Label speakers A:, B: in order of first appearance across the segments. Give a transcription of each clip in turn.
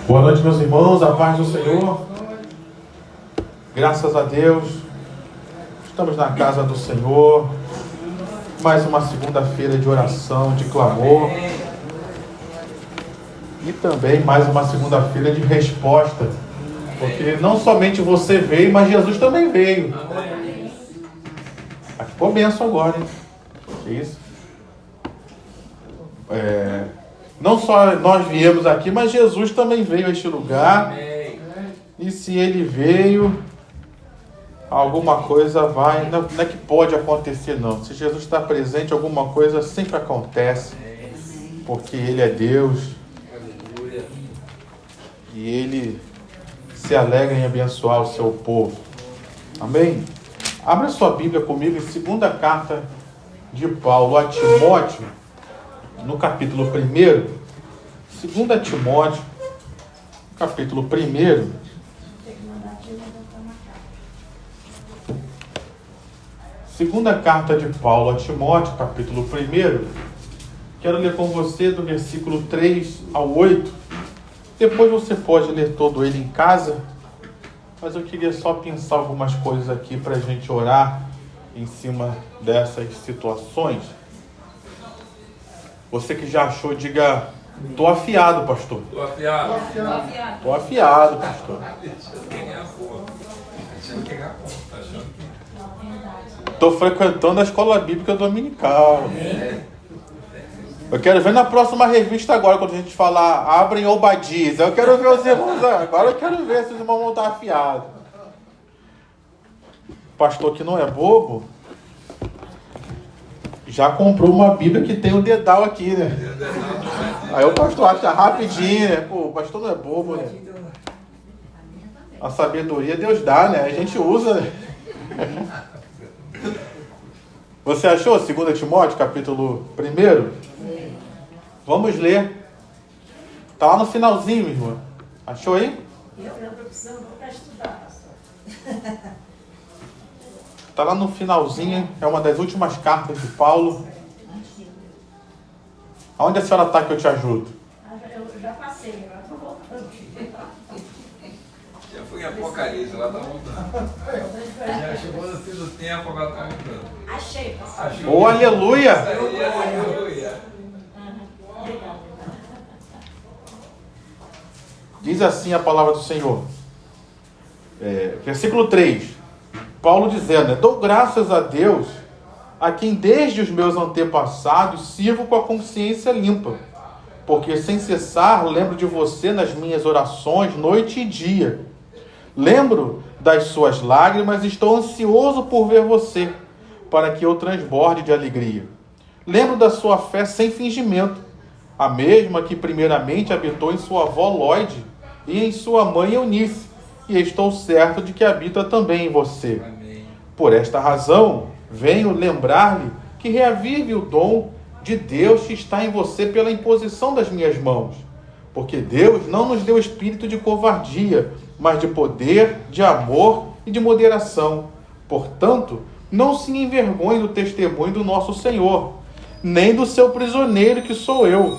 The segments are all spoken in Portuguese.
A: Boa noite, meus irmãos, a paz do Senhor. Graças a Deus, estamos na casa do Senhor. Mais uma segunda-feira de oração, de clamor. E também mais uma segunda-feira de resposta. Porque não somente você veio, mas Jesus também veio. Aqui ficou benção agora, hein? Que isso? Não só nós viemos aqui, mas Jesus também veio a este lugar. E se ele veio, alguma coisa vai... Não é que pode acontecer, não. Se Jesus está presente, alguma coisa sempre acontece. Porque ele é Deus. E ele se alegra em abençoar o seu povo. Amém? Abra sua Bíblia comigo em 2ª carta de Paulo a Timóteo, no capítulo 1. 2 Timóteo, capítulo 1. Segunda carta de Paulo a Timóteo, capítulo 1. Quero ler com você do versículo 3 ao 8. Depois você pode ler todo ele em casa. Mas eu queria só pensar algumas coisas aqui para a gente orar em cima dessas situações. Você que já achou, diga: tô afiado, pastor.
B: Tô afiado.
A: Tô afiado, pastor. Tô frequentando a escola bíblica dominical. Eu quero ver na próxima revista agora, quando a gente falar abrem Obadias. Eu quero ver os irmãos agora. Eu quero ver se os irmãos vão estar afiados. Pastor que não é bobo, já comprou uma Bíblia que tem o dedal aqui, né? Aí o pastor acha rapidinho, né? Pô, o pastor não é bobo, né? A sabedoria Deus dá, né? A gente usa, né? Você achou 2 Timóteo, capítulo 1? Vamos ler. Tá lá no finalzinho, irmã. Achou aí?
C: Eu estou precisando para estudar, pastor.
A: Tá lá no finalzinho. É uma das últimas cartas de Paulo. Aonde a senhora está que eu te ajudo?
C: Eu já passei, agora estou voltando.
B: Já fui em Apocalipse, ela tá voltando. Já chegou no fim do tempo, agora tá voltando.
C: Achei, pastor.
B: Achou?
A: Oh, aleluia!
B: Aleluia!
C: Obrigada.
A: Diz assim a palavra do Senhor. Versículo 3. Paulo dizendo: dou graças a Deus, a quem desde os meus antepassados sirvo com a consciência limpa, porque sem cessar lembro de você nas minhas orações noite e dia. Lembro das suas lágrimas e estou ansioso por ver você, para que eu transborde de alegria. Lembro da sua fé sem fingimento, a mesma que primeiramente habitou em sua avó Lóide e em sua mãe Eunice, e estou certo de que habita também em você.
B: Amém.
A: Por esta razão, venho lembrar-lhe que reavive o dom de Deus que está em você pela imposição das minhas mãos. Porque Deus não nos deu espírito de covardia, mas de poder, de amor e de moderação. Portanto, não se envergonhe do testemunho do nosso Senhor, nem do seu prisioneiro que sou eu.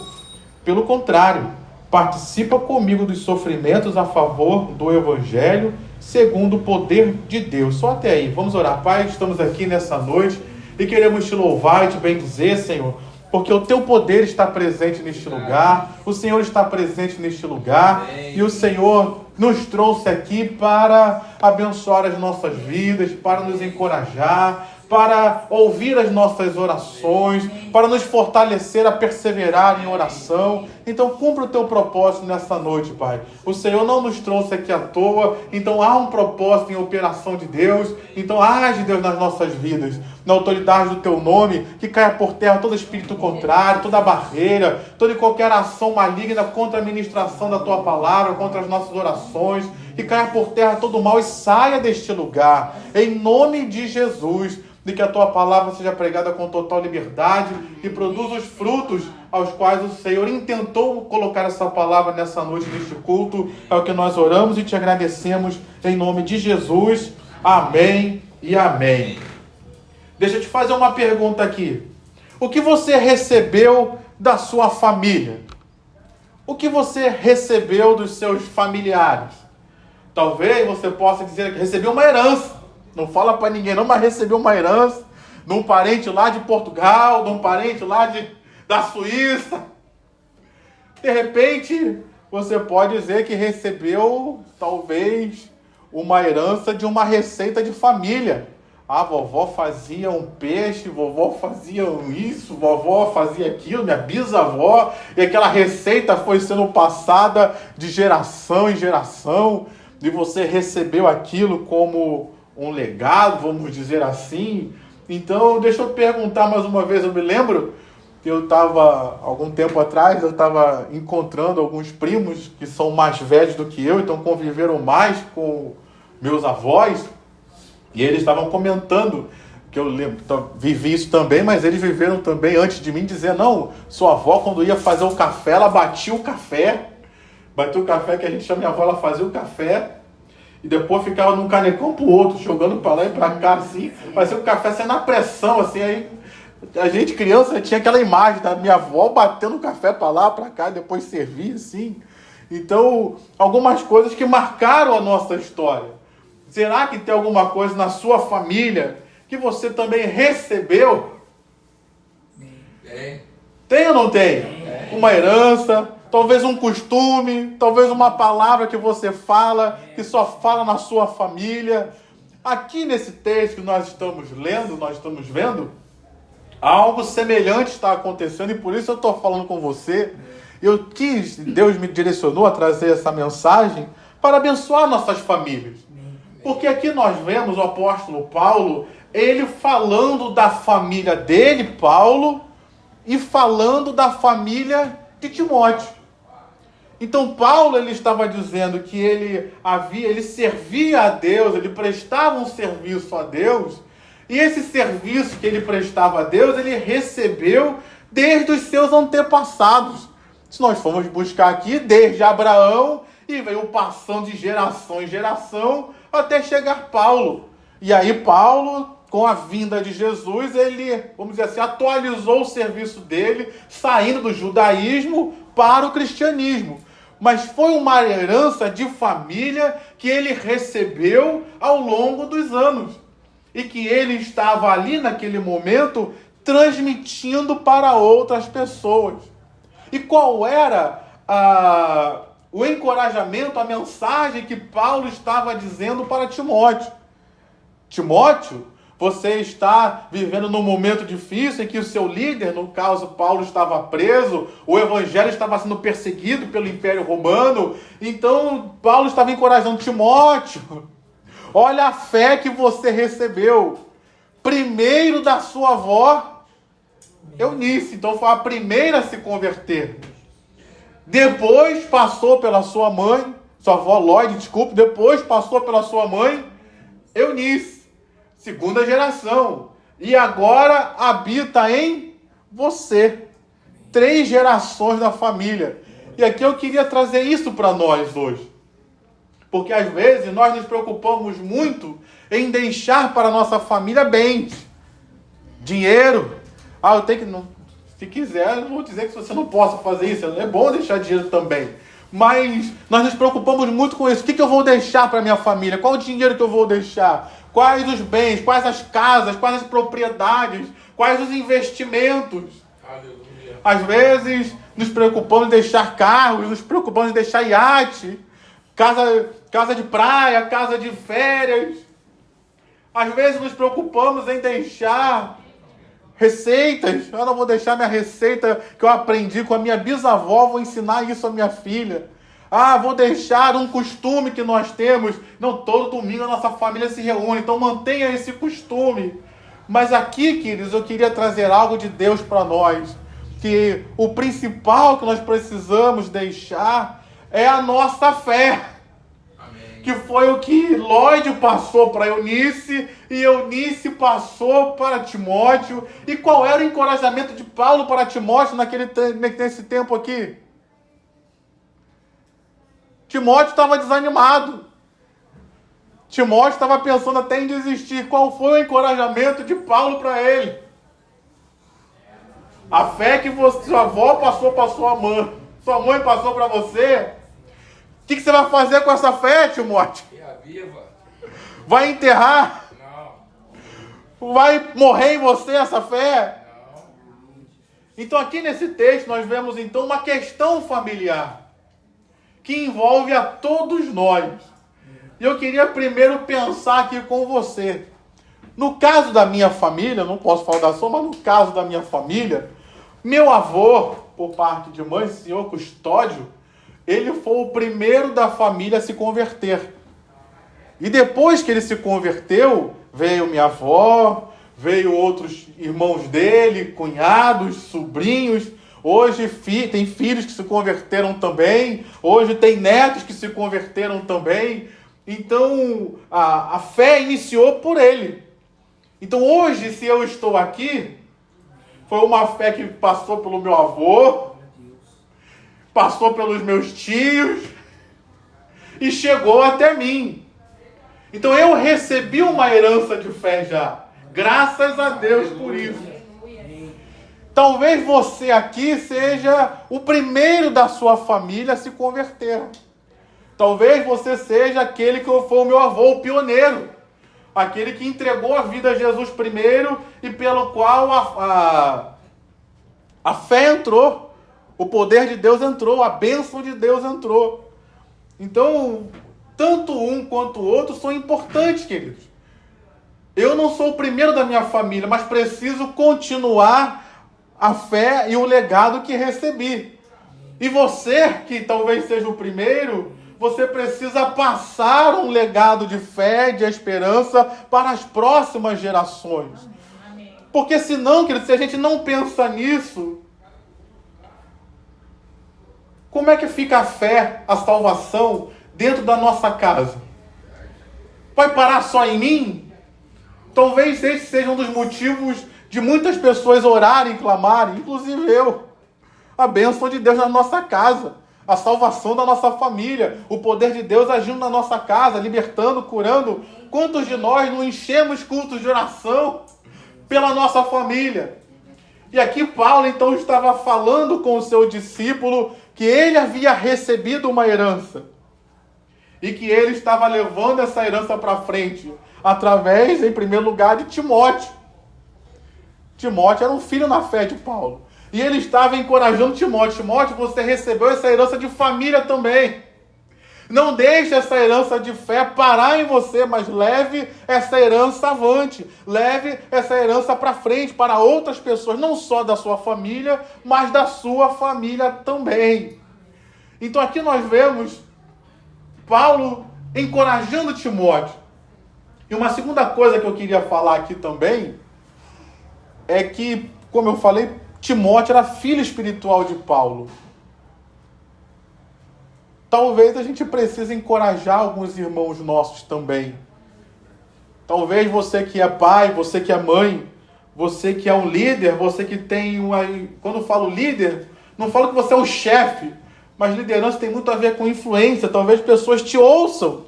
A: Pelo contrário, participa comigo dos sofrimentos a favor do Evangelho, segundo o poder de Deus. Só até aí. Vamos orar. Pai, estamos aqui nessa noite e queremos te louvar e te bendizer, Senhor, porque o teu poder está presente neste lugar, o Senhor está presente neste lugar, e o Senhor nos trouxe aqui para abençoar as nossas vidas, para nos encorajar, para ouvir as nossas orações, para nos fortalecer a perseverar em oração. Então cumpra o teu propósito nessa noite, Pai. O Senhor não nos trouxe aqui à toa, então há um propósito em operação de Deus. Então age, Deus, nas nossas vidas, na autoridade do teu nome, que caia por terra todo espírito contrário, toda barreira, toda e qualquer ação maligna contra a ministração da tua palavra, contra as nossas orações, que caia por terra todo mal e saia deste lugar, em nome de Jesus. De que a tua palavra seja pregada com total liberdade e produza os frutos aos quais o Senhor intentou colocar essa palavra nessa noite, neste culto. É o que nós oramos e te agradecemos em nome de Jesus. Amém e amém. Deixa eu te fazer uma pergunta aqui. O que você recebeu da sua família? O que você recebeu dos seus familiares? Talvez você possa dizer que recebeu uma herança. Não fala para ninguém não, mas recebeu uma herança de um parente lá de Portugal, de um parente lá da Suíça. De repente, você pode dizer que recebeu, talvez, uma herança de uma receita de família. A vovó fazia um peixe, vovó fazia isso, vovó fazia aquilo, minha bisavó, e aquela receita foi sendo passada de geração em geração, e você recebeu aquilo como um legado, vamos dizer assim. Então, deixa eu perguntar mais uma vez, eu me lembro que eu estava, algum tempo atrás, eu estava encontrando alguns primos que são mais velhos do que eu, então conviveram mais com meus avós, e eles estavam comentando, que eu lembro, vivi isso também, mas eles viveram também antes de mim, dizer, não, sua avó quando ia fazer o café, ela batia o café, que a gente chama, minha avó, ela fazia o café, e depois ficava num canecão pro outro, jogando para lá e para cá, assim, fazia o café sendo na pressão, assim, aí a gente criança tinha aquela imagem da minha avó batendo o café para lá, para cá, depois servia, assim. Então, algumas coisas que marcaram a nossa história. Será que tem alguma coisa na sua família que você também recebeu? Tem ou não tem? Uma herança, talvez um costume, talvez uma palavra que você fala, que só fala na sua família. Aqui nesse texto que nós estamos lendo, nós estamos vendo, algo semelhante está acontecendo, e por isso eu estou falando com você. Deus me direcionou a trazer essa mensagem para abençoar nossas famílias. Porque aqui nós vemos o apóstolo Paulo, ele falando da família dele, Paulo, e falando da família de Timóteo. Então Paulo, ele estava dizendo que ele servia a Deus, ele prestava um serviço a Deus, e esse serviço que ele prestava a Deus, ele recebeu desde os seus antepassados. Se nós formos buscar aqui, desde Abraão, e veio passando de geração em geração, até chegar Paulo. E aí Paulo, com a vinda de Jesus, ele, vamos dizer assim, atualizou o serviço dele, saindo do judaísmo para o cristianismo. Mas foi uma herança de família que ele recebeu ao longo dos anos. E que ele estava ali naquele momento transmitindo para outras pessoas. E qual era o encorajamento, a mensagem que Paulo estava dizendo para Timóteo? Timóteo, você está vivendo num momento difícil em que o seu líder, no caso Paulo, estava preso, o evangelho estava sendo perseguido pelo Império Romano, então Paulo estava encorajando Timóteo. Olha a fé que você recebeu. Primeiro da sua avó, Eunice, então foi a primeira a se converter. Depois passou pela sua mãe, sua avó Lloyd, desculpe, depois passou pela sua mãe, Eunice, segunda geração. E agora habita em você. 3 gerações da família. E aqui eu queria trazer isso para nós hoje. Porque às vezes nós nos preocupamos muito em deixar para a nossa família bens, dinheiro. Eu tenho que... Se quiser, eu não vou dizer que você não possa fazer isso. É bom deixar dinheiro também. Mas nós nos preocupamos muito com isso. O que eu vou deixar para a minha família? Qual o dinheiro que eu vou deixar? Quais os bens? Quais as casas? Quais as propriedades? Quais os investimentos? Aleluia. Às vezes nos preocupamos em deixar carros, nos preocupamos em deixar iate, casa de praia, casa de férias. Às vezes nos preocupamos em deixar receitas. Eu não vou deixar minha receita que eu aprendi com a minha bisavó, vou ensinar isso à minha filha. Vou deixar um costume que nós temos. Não, todo domingo a nossa família se reúne, então mantenha esse costume. Mas aqui, queridos, eu queria trazer algo de Deus para nós. Que o principal que nós precisamos deixar é a nossa fé. Que foi o que Lloyd passou para Eunice, e Eunice passou para Timóteo. E qual era o encorajamento de Paulo para Timóteo nesse tempo aqui? Timóteo estava desanimado. Timóteo estava pensando até em desistir. Qual foi o encorajamento de Paulo para ele? A fé que sua avó passou para sua mãe. Sua mãe passou para você. O que você vai fazer com essa fé, Timóteo?
B: Reaviva.
A: Vai enterrar?
B: Não.
A: Vai morrer em você essa fé?
B: Não.
A: Então aqui nesse texto nós vemos então uma questão familiar que envolve a todos nós. E eu queria primeiro pensar aqui com você. No caso da minha família, não posso falar da sua, mas no caso da minha família, meu avô, por parte de mãe, senhor Custódio, ele foi o primeiro da família a se converter. E depois que ele se converteu, veio minha avó, veio outros irmãos dele, cunhados, sobrinhos. Hoje tem filhos que se converteram também. Hoje tem netos que se converteram também. Então, a fé iniciou por ele. Então, hoje, se eu estou aqui, foi uma fé que passou pelo meu avô, passou pelos meus tios e chegou até mim. Então, eu recebi uma herança de fé já. Graças a Deus por isso. Talvez você aqui seja o primeiro da sua família a se converter. Talvez você seja aquele que foi o meu avô, o pioneiro. Aquele que entregou a vida a Jesus primeiro e pelo qual a fé entrou. O poder de Deus entrou, a bênção de Deus entrou. Então, tanto um quanto o outro são importantes, queridos. Eu não sou o primeiro da minha família, mas preciso continuar a fé e o legado que recebi. E você, que talvez seja o primeiro, você precisa passar um legado de fé, de esperança para as próximas gerações. Porque senão, querido, se a gente não pensa nisso, como é que fica a fé, a salvação dentro da nossa casa? Vai parar só em mim? Talvez esse seja um dos motivos de muitas pessoas orarem e clamarem, inclusive eu. A bênção de Deus na nossa casa, a salvação da nossa família, o poder de Deus agindo na nossa casa, libertando, curando. Quantos de nós não enchemos cultos de oração pela nossa família? E aqui Paulo então estava falando com o seu discípulo que ele havia recebido uma herança e que ele estava levando essa herança para frente através, em primeiro lugar, de Timóteo. Timóteo era um filho na fé de Paulo. E ele estava encorajando Timóteo. Timóteo, você recebeu essa herança de família também. Não deixe essa herança de fé parar em você, mas leve essa herança avante. Leve essa herança para frente, para outras pessoas, não só da sua família, mas da sua família também. Então aqui nós vemos Paulo encorajando Timóteo. E uma segunda coisa que eu queria falar aqui também é que, como eu falei, Timóteo era filho espiritual de Paulo. Talvez a gente precise encorajar alguns irmãos nossos também. Talvez você que é pai, você que é mãe, você que é um líder, você que tem uma... Quando eu falo líder, não falo que você é o chefe, mas liderança tem muito a ver com influência. Talvez pessoas te ouçam.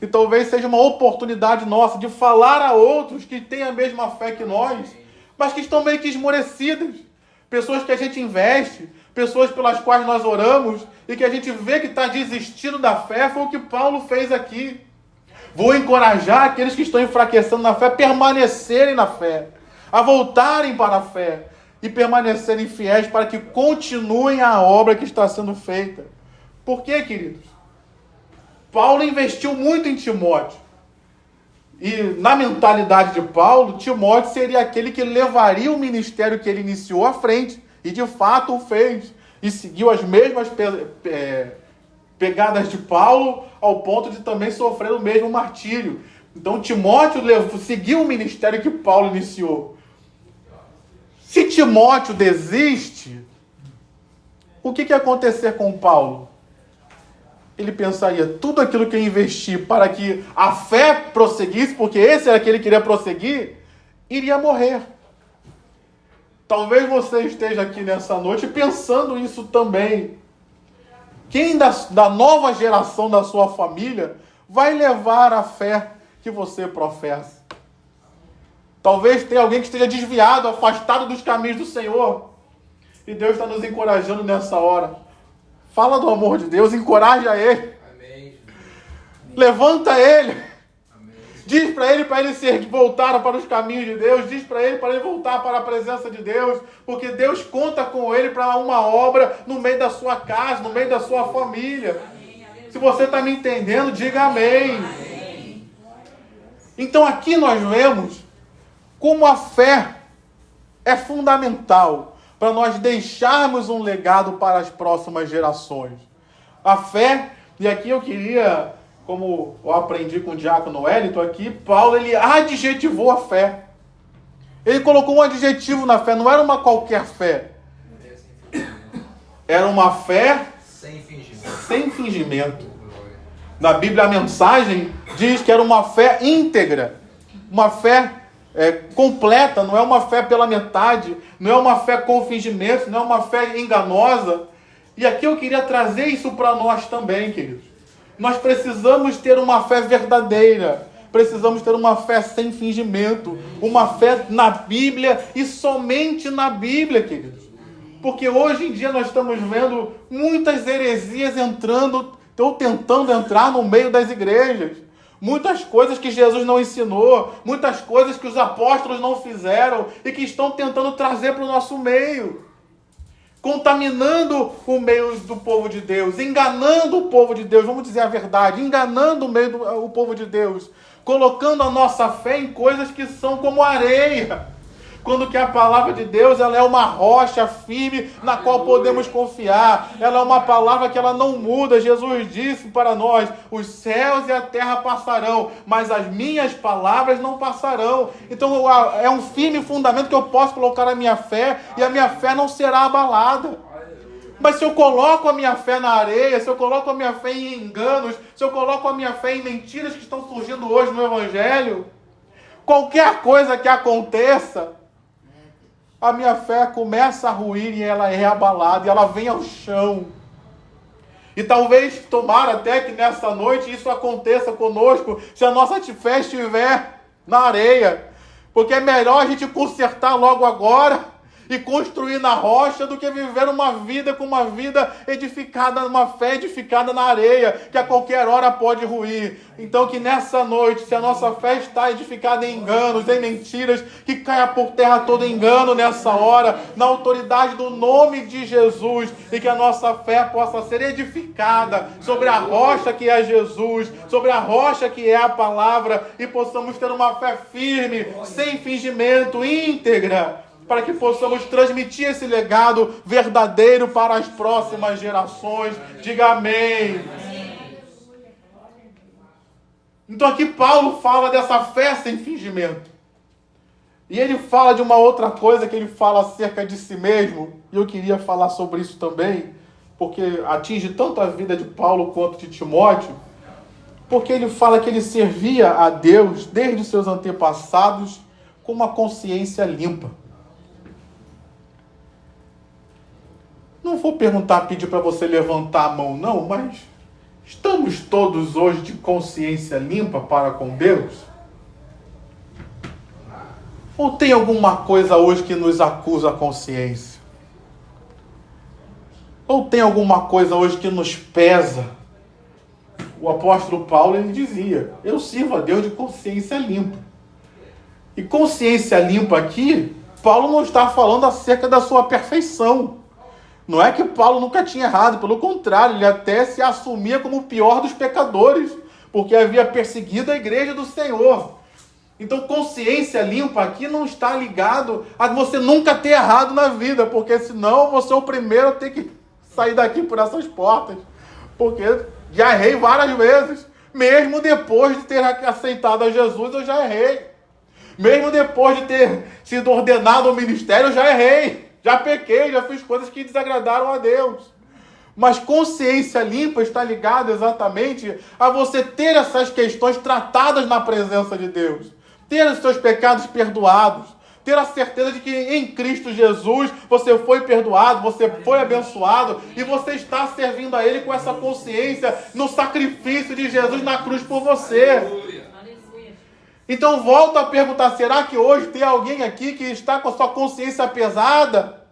A: E talvez seja uma oportunidade nossa de falar a outros que têm a mesma fé que nós, mas que estão meio que esmorecidas. Pessoas que a gente investe, pessoas pelas quais nós oramos e que a gente vê que está desistindo da fé. Foi o que Paulo fez aqui. Vou encorajar aqueles que estão enfraquecendo na fé a permanecerem na fé, a voltarem para a fé e permanecerem fiéis para que continuem a obra que está sendo feita. Por quê, queridos? Paulo investiu muito em Timóteo. E na mentalidade de Paulo, Timóteo seria aquele que levaria o ministério que ele iniciou à frente. E de fato o fez. E seguiu as mesmas pegadas de Paulo, ao ponto de também sofrer o mesmo martírio. Então Timóteo seguiu o ministério que Paulo iniciou. Se Timóteo desiste, o que ia acontecer com Paulo? Ele pensaria, tudo aquilo que eu investi para que a fé prosseguisse, porque esse era aquele que queria prosseguir, iria morrer. Talvez você esteja aqui nessa noite pensando isso também. Quem da nova geração da sua família vai levar a fé que você professa? Talvez tenha alguém que esteja desviado, afastado dos caminhos do Senhor. E Deus está nos encorajando nessa hora. Fala do amor de Deus, encoraja ele.
B: Amém.
A: Levanta ele.
B: Amém.
A: Diz para ele se voltar para os caminhos de Deus. Diz para ele voltar para a presença de Deus. Porque Deus conta com ele para uma obra no meio da sua casa, no meio da sua família. Se você está me entendendo, diga amém. Então aqui nós vemos como a fé é fundamental para nós deixarmos um legado para as próximas gerações. A fé, e aqui eu queria, como eu aprendi com o diácono Wellington aqui, Paulo, ele adjetivou a fé. Ele colocou um adjetivo na fé, não era uma qualquer fé. Era uma fé sem fingimento. Na Bíblia a mensagem diz que era uma fé íntegra, uma fé completa, não é uma fé pela metade, não é uma fé com fingimento, não é uma fé enganosa. E aqui eu queria trazer isso para nós também, queridos. Nós precisamos ter uma fé verdadeira, precisamos ter uma fé sem fingimento, uma fé na Bíblia e somente na Bíblia, queridos. Porque hoje em dia nós estamos vendo muitas heresias entrando ou tentando entrar no meio das igrejas. Muitas coisas que Jesus não ensinou, muitas coisas que os apóstolos não fizeram e que estão tentando trazer para o nosso meio. Contaminando o meio do povo de Deus, enganando o povo de Deus, vamos dizer a verdade, enganando o povo de Deus, colocando a nossa fé em coisas que são como areia. Quando que a palavra de Deus, ela é uma rocha firme na qual podemos confiar. Ela é uma palavra que ela não muda. Jesus disse para nós, os céus e a terra passarão, mas as minhas palavras não passarão. Então é um firme fundamento que eu posso colocar a minha fé e a minha fé não será abalada. Mas se eu coloco a minha fé na areia, se eu coloco a minha fé em enganos, se eu coloco a minha fé em mentiras que estão surgindo hoje no Evangelho, qualquer coisa que aconteça, a minha fé começa a ruir e ela é abalada, e ela vem ao chão. E talvez, tomara até que nessa noite isso aconteça conosco, se a nossa fé estiver na areia. Porque é melhor a gente consertar logo agora e construir na rocha do que viver uma vida com uma vida edificada, uma fé edificada na areia, que a qualquer hora pode ruir. Então que nessa noite, se a nossa fé está edificada em enganos, em mentiras, que caia por terra todo engano nessa hora, na autoridade do nome de Jesus, e que a nossa fé possa ser edificada sobre a rocha que é Jesus, sobre a rocha que é a palavra, e possamos ter uma fé firme, sem fingimento, íntegra, para que possamos transmitir esse legado verdadeiro para as próximas gerações. Diga amém. Então aqui Paulo fala dessa fé sem fingimento. E ele fala de uma outra coisa que ele fala acerca de si mesmo. E eu queria falar sobre isso também, porque atinge tanto a vida de Paulo quanto de Timóteo. Porque ele fala que ele servia a Deus desde os seus antepassados com uma consciência limpa. Não vou pedir para você levantar a mão, não, mas estamos todos hoje de consciência limpa para com Deus? Ou tem alguma coisa hoje que nos acusa a consciência? Ou tem alguma coisa hoje que nos pesa? O apóstolo Paulo, ele dizia, eu sirvo a Deus de consciência limpa. E consciência limpa aqui, Paulo não está falando acerca da sua perfeição. Não é que Paulo nunca tinha errado, pelo contrário, ele até se assumia como o pior dos pecadores, porque havia perseguido a igreja do Senhor. Então, consciência limpa aqui não está ligado a você nunca ter errado na vida, porque senão você é o primeiro a ter que sair daqui por essas portas, porque já errei várias vezes, mesmo depois de ter aceitado a Jesus, eu já errei. Mesmo depois de ter sido ordenado ao ministério, eu já errei. Já pequei, já fiz coisas que desagradaram a Deus. Mas consciência limpa está ligada exatamente a você ter essas questões tratadas na presença de Deus. Ter os seus pecados perdoados. Ter a certeza de que em Cristo Jesus você foi perdoado, você foi abençoado e você está servindo a Ele com essa consciência no sacrifício de Jesus na cruz por você. Então volto a perguntar, será que hoje tem alguém aqui que está com a sua consciência pesada?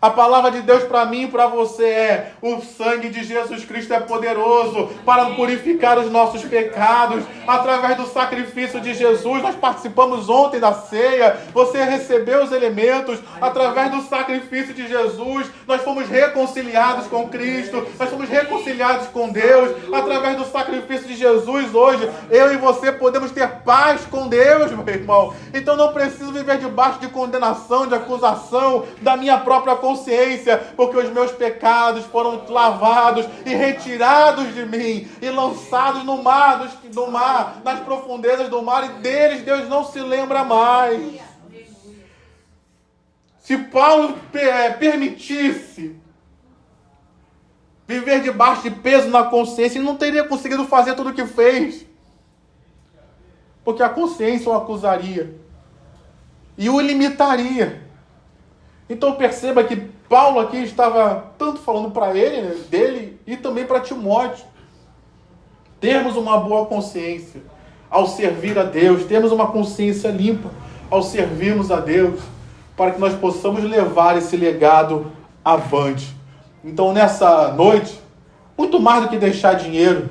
A: A palavra de Deus para mim e para você é: o sangue de Jesus Cristo é poderoso para purificar os nossos pecados. Através do sacrifício de Jesus, nós participamos ontem da ceia, você recebeu os elementos. Através do sacrifício de Jesus, nós fomos reconciliados com Cristo, nós fomos reconciliados com Deus. Através do sacrifício de Jesus, hoje, eu e você podemos ter paz com Deus, meu irmão. Então não preciso viver debaixo de condenação, de acusação da minha própria consciência, porque os meus pecados foram lavados e retirados de mim e lançados no mar, nas profundezas do mar, e deles Deus não se lembra mais. Se Paulo permitisse viver debaixo de peso na consciência, ele não teria conseguido fazer tudo o que fez, porque a consciência o acusaria e o limitaria. Então perceba que Paulo aqui estava tanto falando para ele, né, dele, e também para Timóteo. Termos uma boa consciência ao servir a Deus, termos uma consciência limpa ao servirmos a Deus, para que nós possamos levar esse legado avante. Então nessa noite, muito mais do que deixar dinheiro,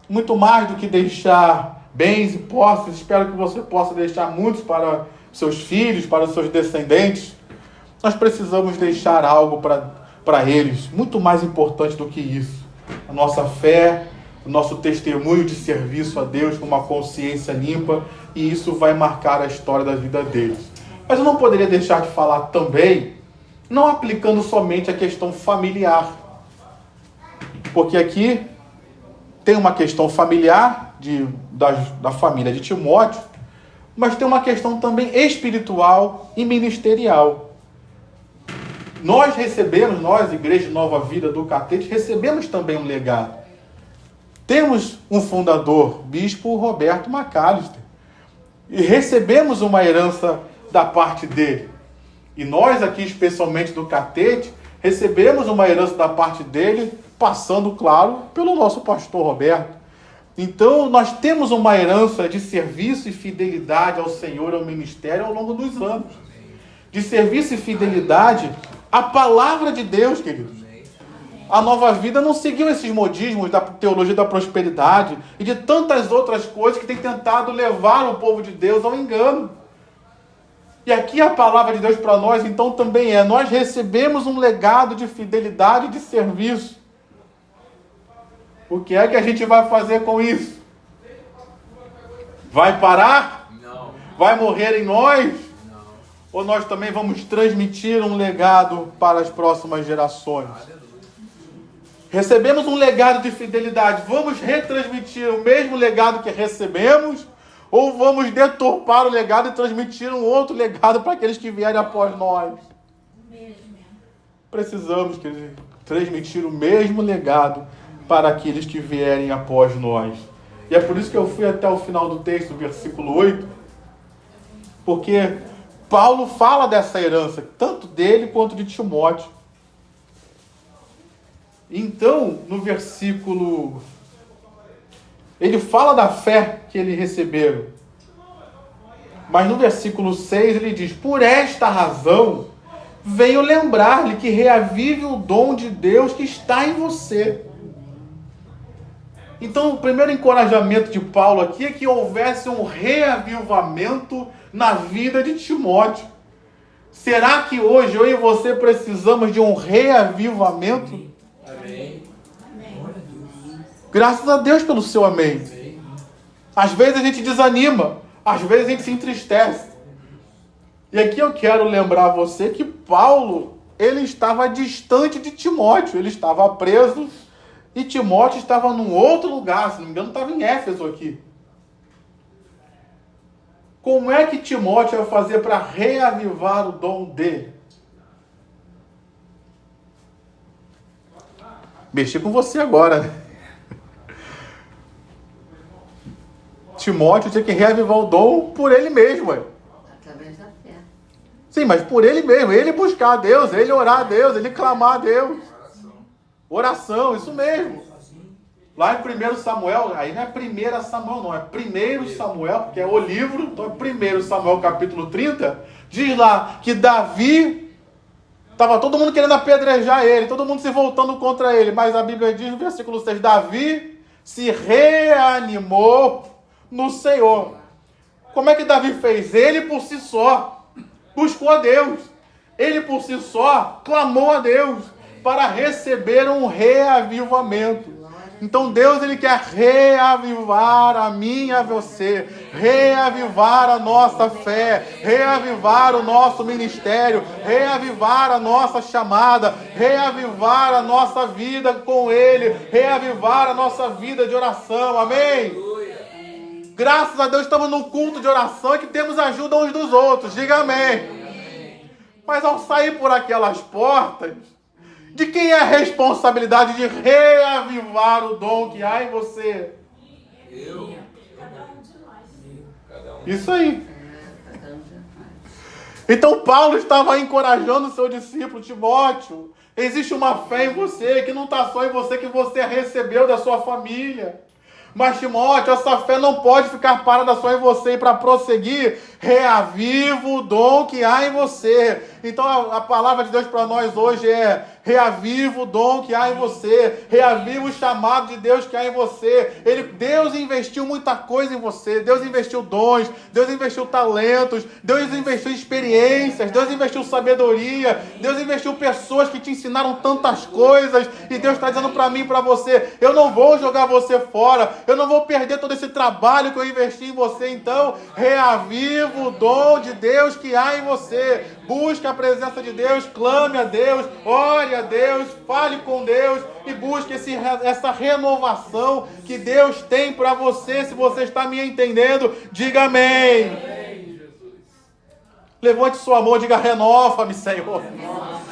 A: muito mais do que deixar bens e posses, espero que você possa deixar muitos para seus filhos, para os seus descendentes. Nós precisamos deixar algo para eles, muito mais importante do que isso. A nossa fé, o nosso testemunho de serviço a Deus com uma consciência limpa, e isso vai marcar a história da vida deles. Mas eu não poderia deixar de falar também, não aplicando somente a questão familiar. Porque aqui tem uma questão familiar da família de Timóteo, mas tem uma questão também espiritual e ministerial. Nós, Igreja Nova Vida do Catete, recebemos também um legado. Temos um fundador, Bispo Roberto Macalister, e recebemos uma herança da parte dele. E nós aqui, especialmente do Catete, recebemos uma herança da parte dele, passando, claro, pelo nosso pastor Roberto. Então, nós temos uma herança de serviço e fidelidade ao Senhor, ao ministério, ao longo dos anos. De serviço e fidelidade à palavra de Deus, queridos. A Nova Vida não seguiu esses modismos da teologia da prosperidade e de tantas outras coisas que tem tentado levar o povo de Deus ao engano. E aqui a palavra de Deus para nós, então, também nós recebemos um legado de fidelidade e de serviço. O que é que a gente vai fazer com isso? Vai parar?
B: Não.
A: Vai morrer em nós?
B: Não.
A: Ou nós também vamos transmitir um legado para as próximas gerações? Recebemos um legado de fidelidade. Vamos retransmitir o mesmo legado que recebemos? Ou vamos deturpar o legado e transmitir um outro legado para aqueles que vierem após nós? Precisamos transmitir o mesmo legado para aqueles que vierem após nós. E é por isso que eu fui até o final do texto, versículo 8, porque Paulo fala dessa herança, tanto dele quanto de Timóteo. Então, no versículo, ele fala da fé que eles receberam. Mas no versículo 6 ele diz: por esta razão, venho lembrar-lhe que reavive o dom de Deus que está em você. Então, o primeiro encorajamento de Paulo aqui é que houvesse um reavivamento na vida de Timóteo. Será que hoje eu e você precisamos de um reavivamento?
B: Amém.
A: Graças a Deus pelo seu amém. Às vezes a gente desanima, às vezes a gente se entristece. E aqui eu quero lembrar a você que Paulo, ele estava distante de Timóteo, ele estava preso. E Timóteo estava num outro lugar, se não me engano, estava em Éfeso aqui. Como é que Timóteo vai fazer para reavivar o dom dele? Mexi com você agora, né? Timóteo tinha que reavivar o dom por ele mesmo.
C: Através da fé.
A: Sim, mas por ele mesmo. Ele buscar a Deus, ele orar a Deus, ele clamar a Deus. Oração, isso mesmo. Lá em 1 Samuel, aí não é 1 Samuel não, é 1 Samuel, que é o livro, então é 1 Samuel capítulo 30, diz lá que Davi Estava todo mundo querendo apedrejar ele, todo mundo se voltando contra ele. Mas a Bíblia diz no versículo 6, Davi se reanimou no Senhor. Como é que Davi fez? Ele por si só buscou a Deus. Ele por si só clamou a Deus para receber um reavivamento. Então Deus, ele quer reavivar a mim e a você, reavivar a nossa fé, reavivar o nosso ministério, reavivar a nossa chamada, reavivar a nossa vida com ele, reavivar a nossa vida de oração, amém? Graças a Deus estamos num culto de oração e que temos ajuda uns dos outros, diga amém. Mas ao sair por aquelas portas, de quem é a responsabilidade de reavivar o dom que há em você?
B: Eu.
C: Cada um de nós.
B: Cada um.
A: Isso aí. Então Paulo estava encorajando o seu discípulo Timóteo. Existe uma fé em você, que não está só em você, que você recebeu da sua família. Mas Timóteo, essa fé não pode ficar parada só em você. E para prosseguir, reaviva o dom que há em você. Então a palavra de Deus para nós hoje é: reaviva o dom que há em você, reaviva o chamado de Deus que há em você. Deus investiu muita coisa em você, Deus investiu dons, Deus investiu talentos, Deus investiu experiências, Deus investiu sabedoria, Deus investiu pessoas que te ensinaram tantas coisas, e Deus está dizendo para mim e para você: eu não vou jogar você fora, eu não vou perder todo esse trabalho que eu investi em você. Então reaviva o dom de Deus que há em você. Busque a presença de Deus, clame a Deus, ore a Deus, fale com Deus e busque essa renovação que Deus tem para você. Se você está me entendendo, diga amém.
B: Amém, Jesus.
A: Levante sua mão e diga: renova-me, Senhor.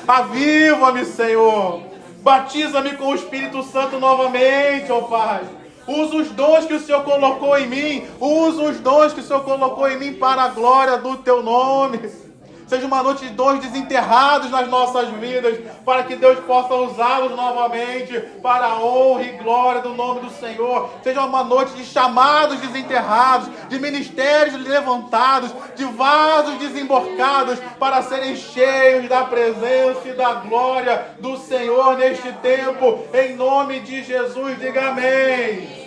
A: Aviva-me, Senhor. Batiza-me com o Espírito Santo novamente, ó Pai. Usa os dons que o Senhor colocou em mim. Usa os dons que o Senhor colocou em mim para a glória do Teu nome. Seja uma noite de dons desenterrados nas nossas vidas, para que Deus possa usá-los novamente para a honra e glória do nome do Senhor. Seja uma noite de chamados desenterrados, de ministérios levantados, de vasos desemborcados, para serem cheios da presença e da glória do Senhor neste tempo. Em nome de Jesus, diga amém.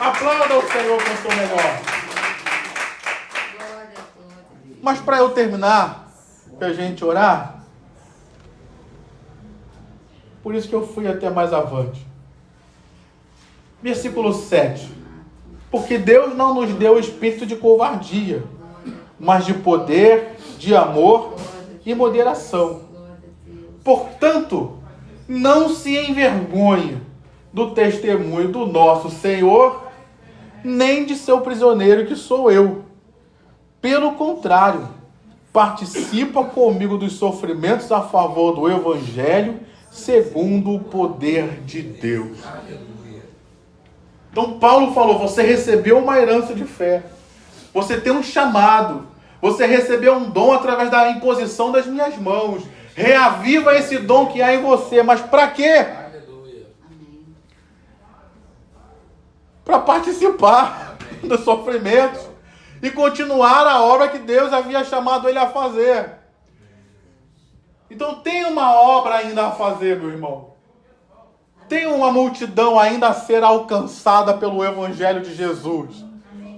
A: Aplauda o Senhor com o seu melhor. Mas para eu terminar, para a gente orar, por isso que eu fui até mais avante. Versículo 7. Porque Deus não nos deu espírito de covardia, mas de poder, de amor e moderação. Portanto, não se envergonhe do testemunho do nosso Senhor, nem de seu prisioneiro que sou eu. Pelo contrário, participa comigo dos sofrimentos a favor do Evangelho, segundo o poder de Deus. Então Paulo falou: você recebeu uma herança de fé, você tem um chamado, você recebeu um dom através da imposição das minhas mãos. Reaviva esse dom que há em você. Mas para quê? Para participar dos sofrimentos e continuar a obra que Deus havia chamado ele a fazer. Então tem uma obra ainda a fazer, meu irmão. Tem uma multidão ainda a ser alcançada pelo Evangelho de Jesus.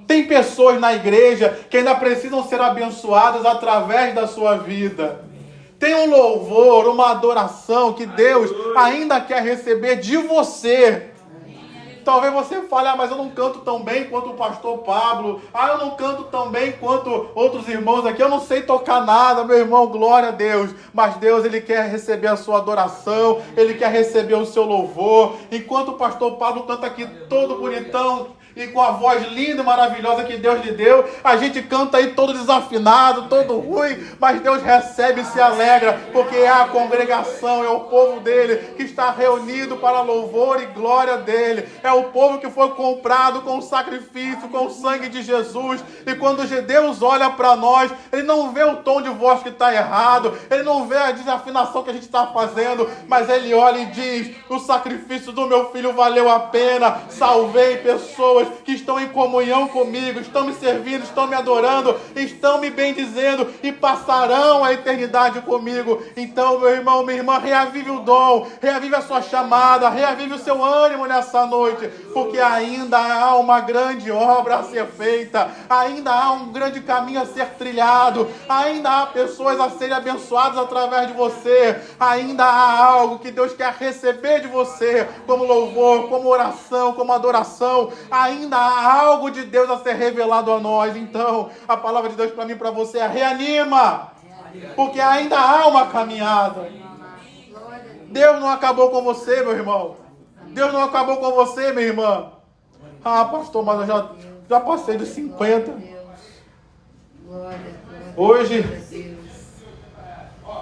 A: Tem pessoas na igreja que ainda precisam ser abençoadas através da sua vida. Tem um louvor, uma adoração que Deus ainda quer receber de você. Talvez você fale: mas eu não canto tão bem quanto o pastor Pablo. Eu não canto tão bem quanto outros irmãos aqui. Eu não sei tocar nada, meu irmão. Glória a Deus. Mas Deus, Ele quer receber a sua adoração. Ele quer receber o seu louvor. Enquanto o pastor Pablo canta aqui todo bonitão e com a voz linda e maravilhosa que Deus lhe deu, a gente canta aí todo desafinado, todo ruim, mas Deus recebe e se alegra, porque é a congregação, é o povo dele que está reunido para louvor e glória dele. É o povo que foi comprado com o sacrifício, com o sangue de Jesus. E quando Deus olha para nós, Ele não vê o tom de voz que está errado, Ele não vê a desafinação que a gente está fazendo, mas Ele olha e diz: o sacrifício do meu filho valeu a pena, salvei pessoas, pessoas que estão em comunhão comigo, estão me servindo, estão me adorando, estão me bendizendo e passarão a eternidade comigo. Então, meu irmão, minha irmã, reavive o dom, reavive a sua chamada, reavive o seu ânimo nessa noite, porque ainda há uma grande obra a ser feita, ainda há um grande caminho a ser trilhado, ainda há pessoas a serem abençoadas através de você, ainda há algo que Deus quer receber de você, como louvor, como oração, como adoração, ainda há algo de Deus a ser revelado a nós. Então, a palavra de Deus para mim e para você é: reanima, porque ainda há uma caminhada. Deus não acabou com você, meu irmão. Deus não acabou com você, minha irmã. Ah, pastor, mas eu já passei dos 50. Hoje,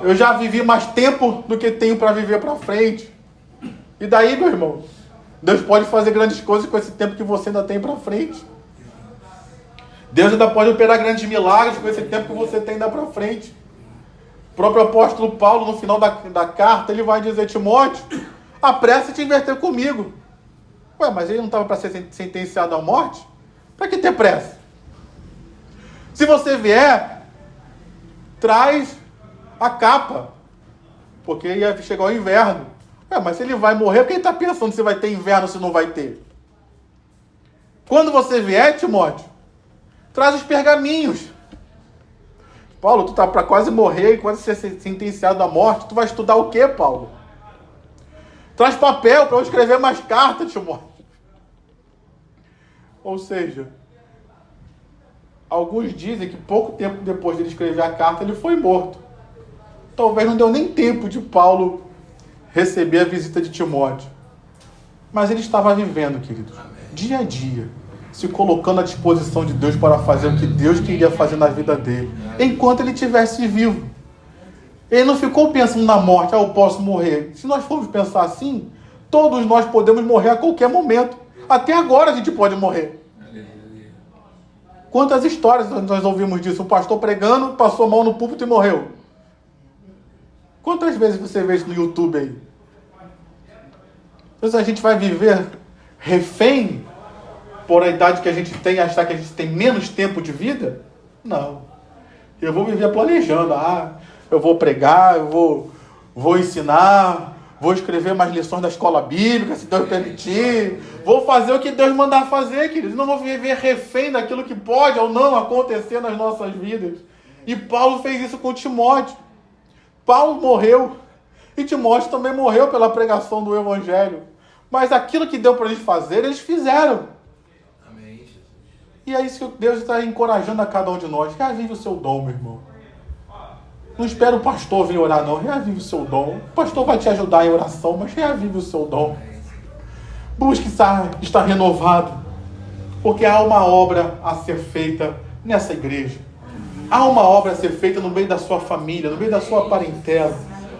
A: eu já vivi mais tempo do que tenho para viver para frente. E daí, meu irmão? Deus pode fazer grandes coisas com esse tempo que você ainda tem para frente. Deus ainda pode operar grandes milagres com esse tempo que você tem ainda para frente. O próprio apóstolo Paulo, no final da carta, ele vai dizer: Timóteo, apressa te inverter comigo. Ué, mas ele não estava para ser sentenciado à morte? Para que ter pressa? Se você vier, traz a capa, porque ia chegar o inverno. Ué, mas se ele vai morrer, por que ele está pensando se vai ter inverno, se não vai ter? Quando você vier, Timóteo, traz os pergaminhos. Paulo, tu está para quase morrer e quase ser sentenciado à morte. Tu vai estudar o quê, Paulo? Traz papel para eu escrever mais cartas, Timóteo. Ou seja, alguns dizem que pouco tempo depois de ele escrever a carta, ele foi morto. Talvez não deu nem tempo de Paulo receber a visita de Timóteo. Mas ele estava vivendo, queridos, dia a dia, se colocando à disposição de Deus para fazer o que Deus queria fazer na vida dele, enquanto ele estivesse vivo. Ele não ficou pensando na morte: eu posso morrer. Se nós formos pensar assim, todos nós podemos morrer a qualquer momento. Até agora a gente pode morrer. Quantas histórias nós ouvimos disso? Um pastor pregando, passou a mão no púlpito e morreu. Quantas vezes você vê isso no YouTube aí? Então, a gente vai viver refém por a idade que a gente tem, achar que a gente tem menos tempo de vida? Não. Eu vou viver planejando. Eu vou pregar, eu vou ensinar, vou escrever mais lições da escola bíblica, se Deus permitir. Vou fazer o que Deus mandar fazer, queridos. Não vou viver refém daquilo que pode ou não acontecer nas nossas vidas. E Paulo fez isso com Timóteo. Paulo morreu. E Timóteo também morreu pela pregação do Evangelho. Mas aquilo que deu para eles fazer, eles fizeram.
B: Amém, Jesus.
A: E é isso que Deus está encorajando a cada um de nós. Reavive o seu dom, meu irmão. Não espera o pastor vir orar, não. Reavive o seu dom. O pastor vai te ajudar em oração, mas reavive o seu dom. Busque estar renovado. Porque há uma obra a ser feita nessa igreja. Há uma obra a ser feita no meio da sua família, no meio da sua parentela.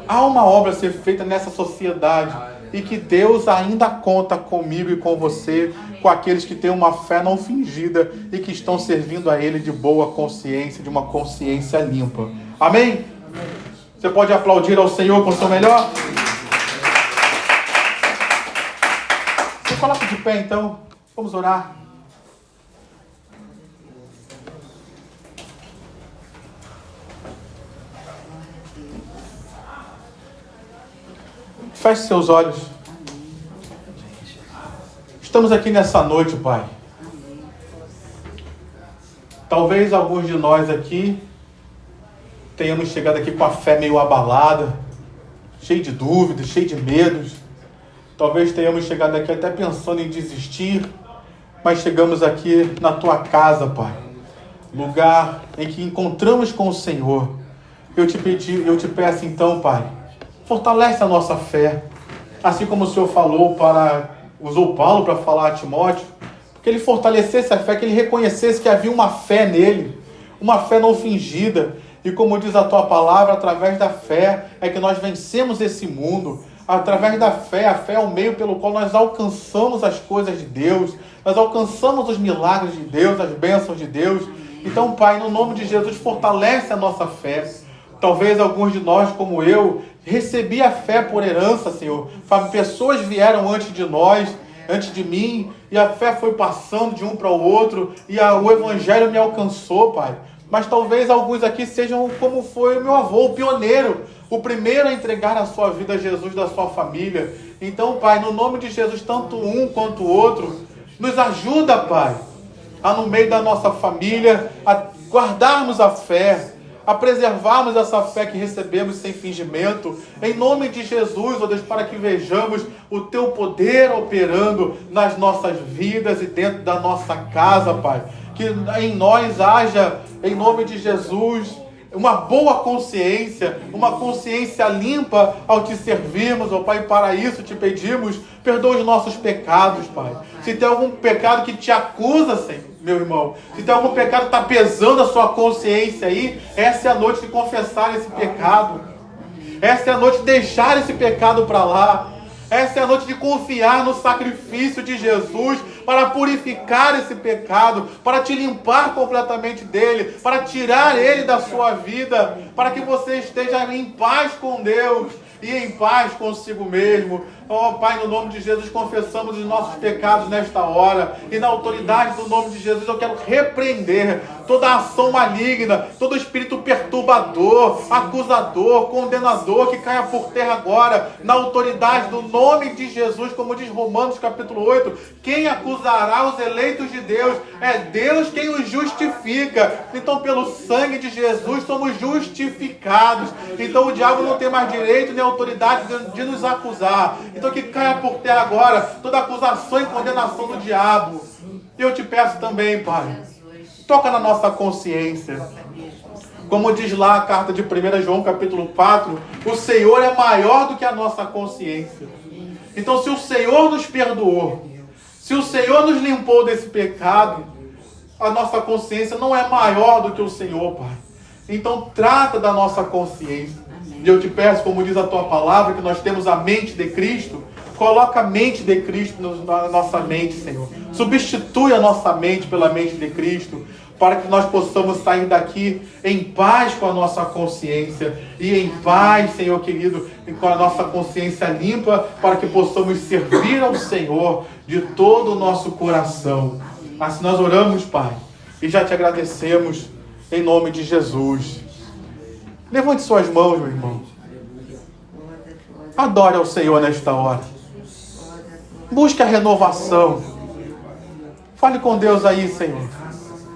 A: Há uma obra a ser feita nessa sociedade. E que Deus ainda conta comigo e com você, com aqueles que têm uma fé não fingida e que estão servindo a Ele de boa consciência, de uma consciência limpa. Amém? Você pode aplaudir ao Senhor com o seu melhor? Você coloca de pé então. Vamos orar. Feche seus olhos. Estamos aqui nessa noite, Pai. Talvez alguns de nós aqui tenhamos chegado aqui com a fé meio abalada, cheio de dúvidas, cheio de medos. Talvez tenhamos chegado aqui até pensando em desistir, mas chegamos aqui na Tua casa, Pai. Lugar em que encontramos com o Senhor. Eu te peço então, Pai, fortalece a nossa fé. Assim como o Senhor usou Paulo para falar a Timóteo, que ele fortalecesse a fé, que ele reconhecesse que havia uma fé nele, uma fé não fingida. E como diz a Tua palavra, através da fé é que nós vencemos esse mundo. Através da fé, a fé é o meio pelo qual nós alcançamos as coisas de Deus, nós alcançamos os milagres de Deus, as bênçãos de Deus. Então, Pai, no nome de Jesus, fortalece a nossa fé. Talvez alguns de nós, como eu, recebi a fé por herança, Senhor. Pessoas vieram antes de nós antes de mim, e a fé foi passando de um para o outro, e o Evangelho me alcançou, Pai. Mas talvez alguns aqui sejam como foi o meu avô, o pioneiro, o primeiro a entregar a sua vida a Jesus da sua família. Então, Pai, no nome de Jesus, tanto um quanto o outro, nos ajuda, Pai, a no meio da nossa família, a guardarmos a fé, a preservarmos essa fé que recebemos sem fingimento, em nome de Jesus, ó Deus, para que vejamos o Teu poder operando nas nossas vidas e dentro da nossa casa, Pai. Que em nós haja, em nome de Jesus, uma boa consciência, uma consciência limpa ao Te servirmos, ó Pai. Para isso Te pedimos, perdoa os nossos pecados, Pai. Se tem algum pecado que Te acusa, Senhor, meu irmão, se tem algum pecado que está pesando a sua consciência aí, essa é a noite de confessar esse pecado. Essa é a noite de deixar esse pecado para lá. Essa é a noite de confiar no sacrifício de Jesus para purificar esse pecado, para te limpar completamente dele, para tirar ele da sua vida, para que você esteja em paz com Deus e em paz consigo mesmo. Oh, Pai, no nome de Jesus, confessamos os nossos pecados nesta hora, e na autoridade do nome de Jesus eu quero repreender toda ação maligna, todo espírito perturbador, acusador, condenador, que caia por terra agora, na autoridade do nome de Jesus, como diz Romanos capítulo 8, quem acusará os eleitos de Deus? É Deus quem os justifica. Então, pelo sangue de Jesus, somos justificados. Então, o diabo não tem mais direito nem autoridade de nos acusar. Então, que caia por terra agora toda acusação e condenação do diabo. E eu te peço também, Pai, toca na nossa consciência. Como diz lá a carta de 1 João capítulo 4, o Senhor é maior do que a nossa consciência. Então, se o Senhor nos perdoou, se o Senhor nos limpou desse pecado, a nossa consciência não é maior do que o Senhor, Pai. Então, trata da nossa consciência. E eu te peço, como diz a Tua palavra, que nós temos a mente de Cristo. Coloca a mente de Cristo na nossa mente, Senhor. Substitui a nossa mente pela mente de Cristo, para que nós possamos sair daqui em paz com a nossa consciência, e em paz, Senhor querido, com a nossa consciência limpa, para que possamos servir ao Senhor de todo o nosso coração. Assim nós oramos, Pai, e já te agradecemos em nome de Jesus. Levante suas mãos, meu irmão. Adore ao Senhor nesta hora. Busque a renovação. Fale com Deus aí, Senhor.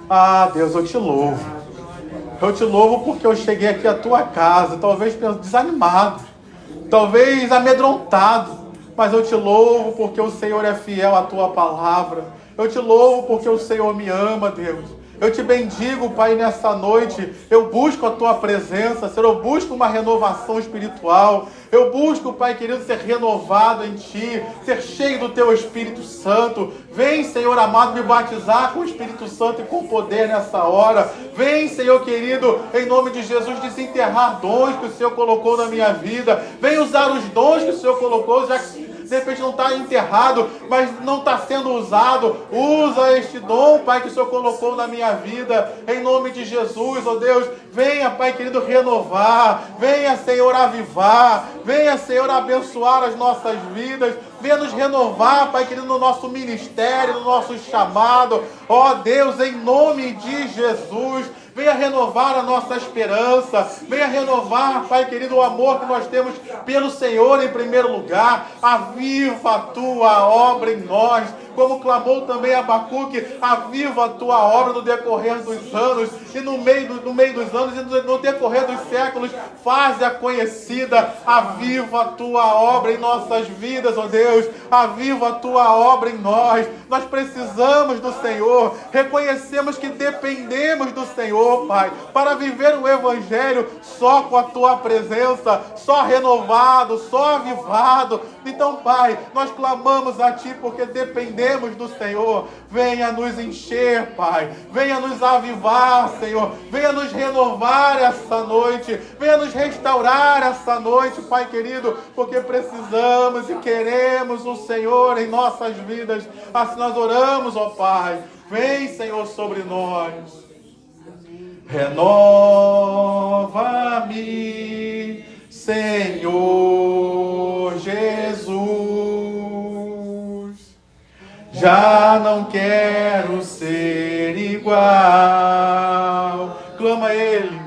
A: Ah, Deus, eu te louvo. Eu te louvo porque eu cheguei aqui à tua casa, talvez desanimado, talvez amedrontado, mas eu te louvo porque o Senhor é fiel à tua palavra. Eu te louvo porque o Senhor me ama, Deus. Eu te bendigo, Pai, nessa noite. Eu busco a Tua presença, Senhor. Eu busco uma renovação espiritual. Eu busco, Pai querido, ser renovado em Ti, ser cheio do Teu Espírito Santo. Vem, Senhor amado, me batizar com o Espírito Santo e com poder nessa hora. Vem, Senhor querido, em nome de Jesus, desenterrar dons que o Senhor colocou na minha vida. Vem usar os dons que o Senhor colocou, já que de repente não está enterrado, mas não está sendo usado. Usa este dom, Pai, que o Senhor colocou na minha vida, em nome de Jesus, ó Deus. Venha, Pai querido, renovar. Venha, Senhor, avivar. Venha, Senhor, abençoar as nossas vidas. Venha nos renovar, Pai querido, no nosso ministério, no nosso chamado. Ó Deus, em nome de Jesus. Venha renovar a nossa esperança. Venha renovar, Pai querido, o amor que nós temos pelo Senhor em primeiro lugar. Aviva a Tua obra em nós. Como clamou também Abacuque, aviva a Tua obra no decorrer dos anos. E no meio dos anos e no decorrer dos séculos, faze-a conhecida. Aviva a Tua obra em nossas vidas, ó Deus. Aviva a Tua obra em nós. Nós precisamos do Senhor. Reconhecemos que dependemos do Senhor, Pai, para viver o Evangelho só com a Tua presença, só renovado, só avivado. Então, Pai, nós clamamos a Ti porque dependemos do Senhor. Venha nos encher, Pai. Venha nos avivar, Senhor. Venha nos renovar essa noite. Venha nos restaurar essa noite, Pai querido, porque precisamos e queremos o Senhor em nossas vidas. Assim nós oramos, ó Pai. Vem, Senhor, sobre nós. Renova-me, Senhor Jesus. Já não quero ser igual. Clama a Ele.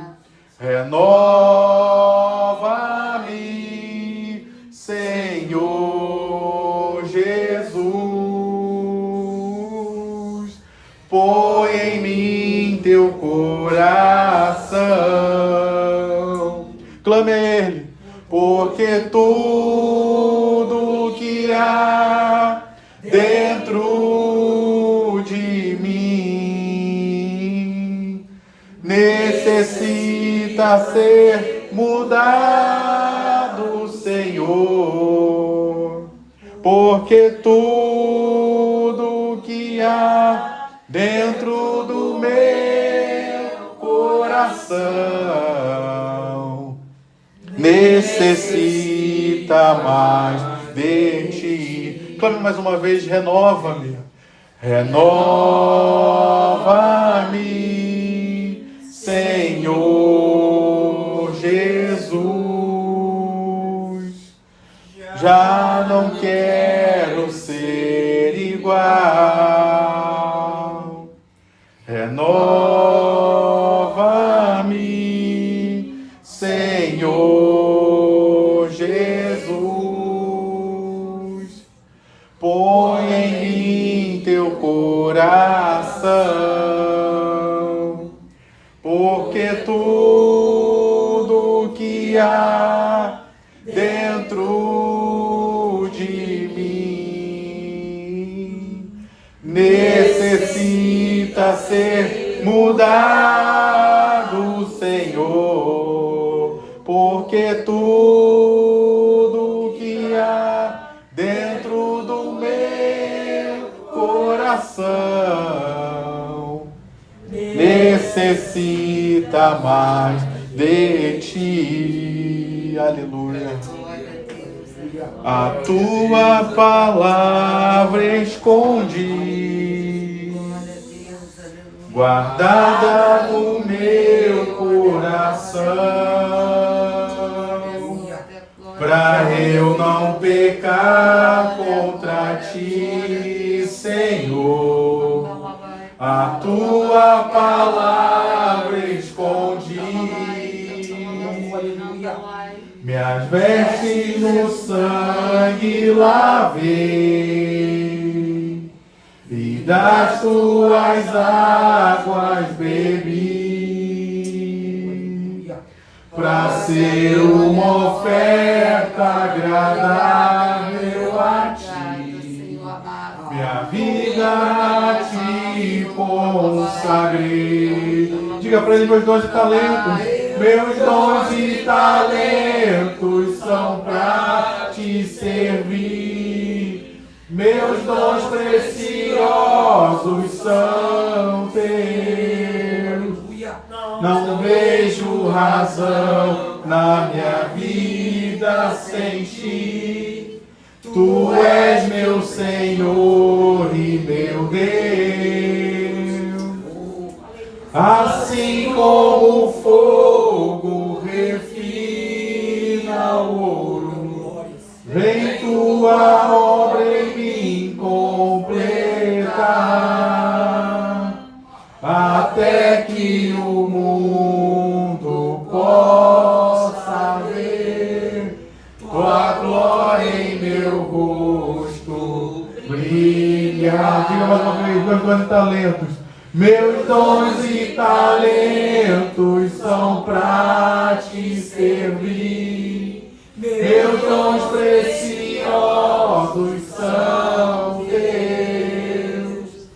A: Renova-me, Senhor Jesus. Põe em mim teu coração. Clame a Ele, porque tudo que há dentro de mim necessita ser mudado, Senhor, porque tudo que há dentro do meu coração necessita mais de ti. Clame mais uma vez, renova-me. Renova-me, Senhor Jesus. Já não quero ser igual. Renova-me, Senhor Jesus. Põe em mim teu coração, porque tudo que há dentro de mim necessita ser mudado, Senhor, porque tudo que há dentro do meu coração necessita mais de ti. Aleluia. A tua palavra escondi, guardada no meu coração, pra eu não pecar contra ti, Senhor. A tua palavra escondi, minhas vestes no sangue lavei, e das tuas águas bebi, pra ser uma oferta agradável a ti. Minha vida a ti consagrei. Diga para ele: meus dons e talentos. Meus dons e talentos são para te servir. Meus dons preciosos são teus. Não vejo razão na minha vida sem ti. Tu és meu Senhor e meu Deus. Assim como o fogo refina o ouro, vem tua obra em mim completar, até que o mundo possa ver tua glória em meu rosto brilhar. Diga mais uma vez: meus dons e talentos. Meus dons e talentos são para te servir. Meus dons preciosos são teus.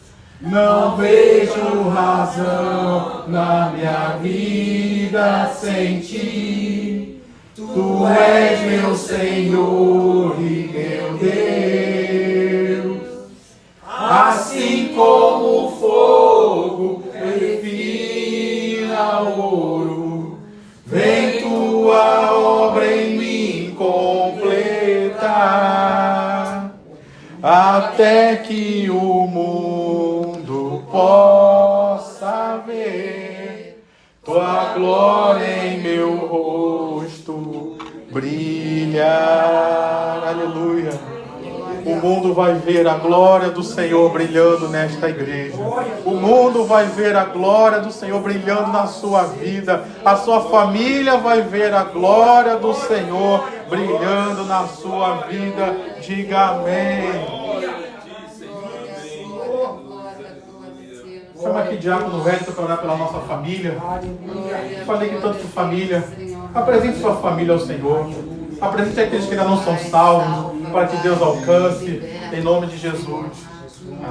A: Não vejo razão na minha vida sem ti. Tu és meu Senhor e meu Deus. Assim como o fogo refina o ouro, vem tua obra em mim completar, até que o mundo possa ver tua glória em meu rosto brilhar. Aleluia. O mundo vai ver a glória do Senhor brilhando nesta igreja. O mundo vai ver a glória do Senhor brilhando na sua vida. A sua família vai ver a glória do Senhor brilhando na sua vida. Diga amém. Chama aqui Diácono Wellington para orar pela nossa família. Falei que tanto de família. Apresente sua família ao Senhor. Apresente aqueles que ainda não são salvos, para que Deus alcance, em nome de Jesus.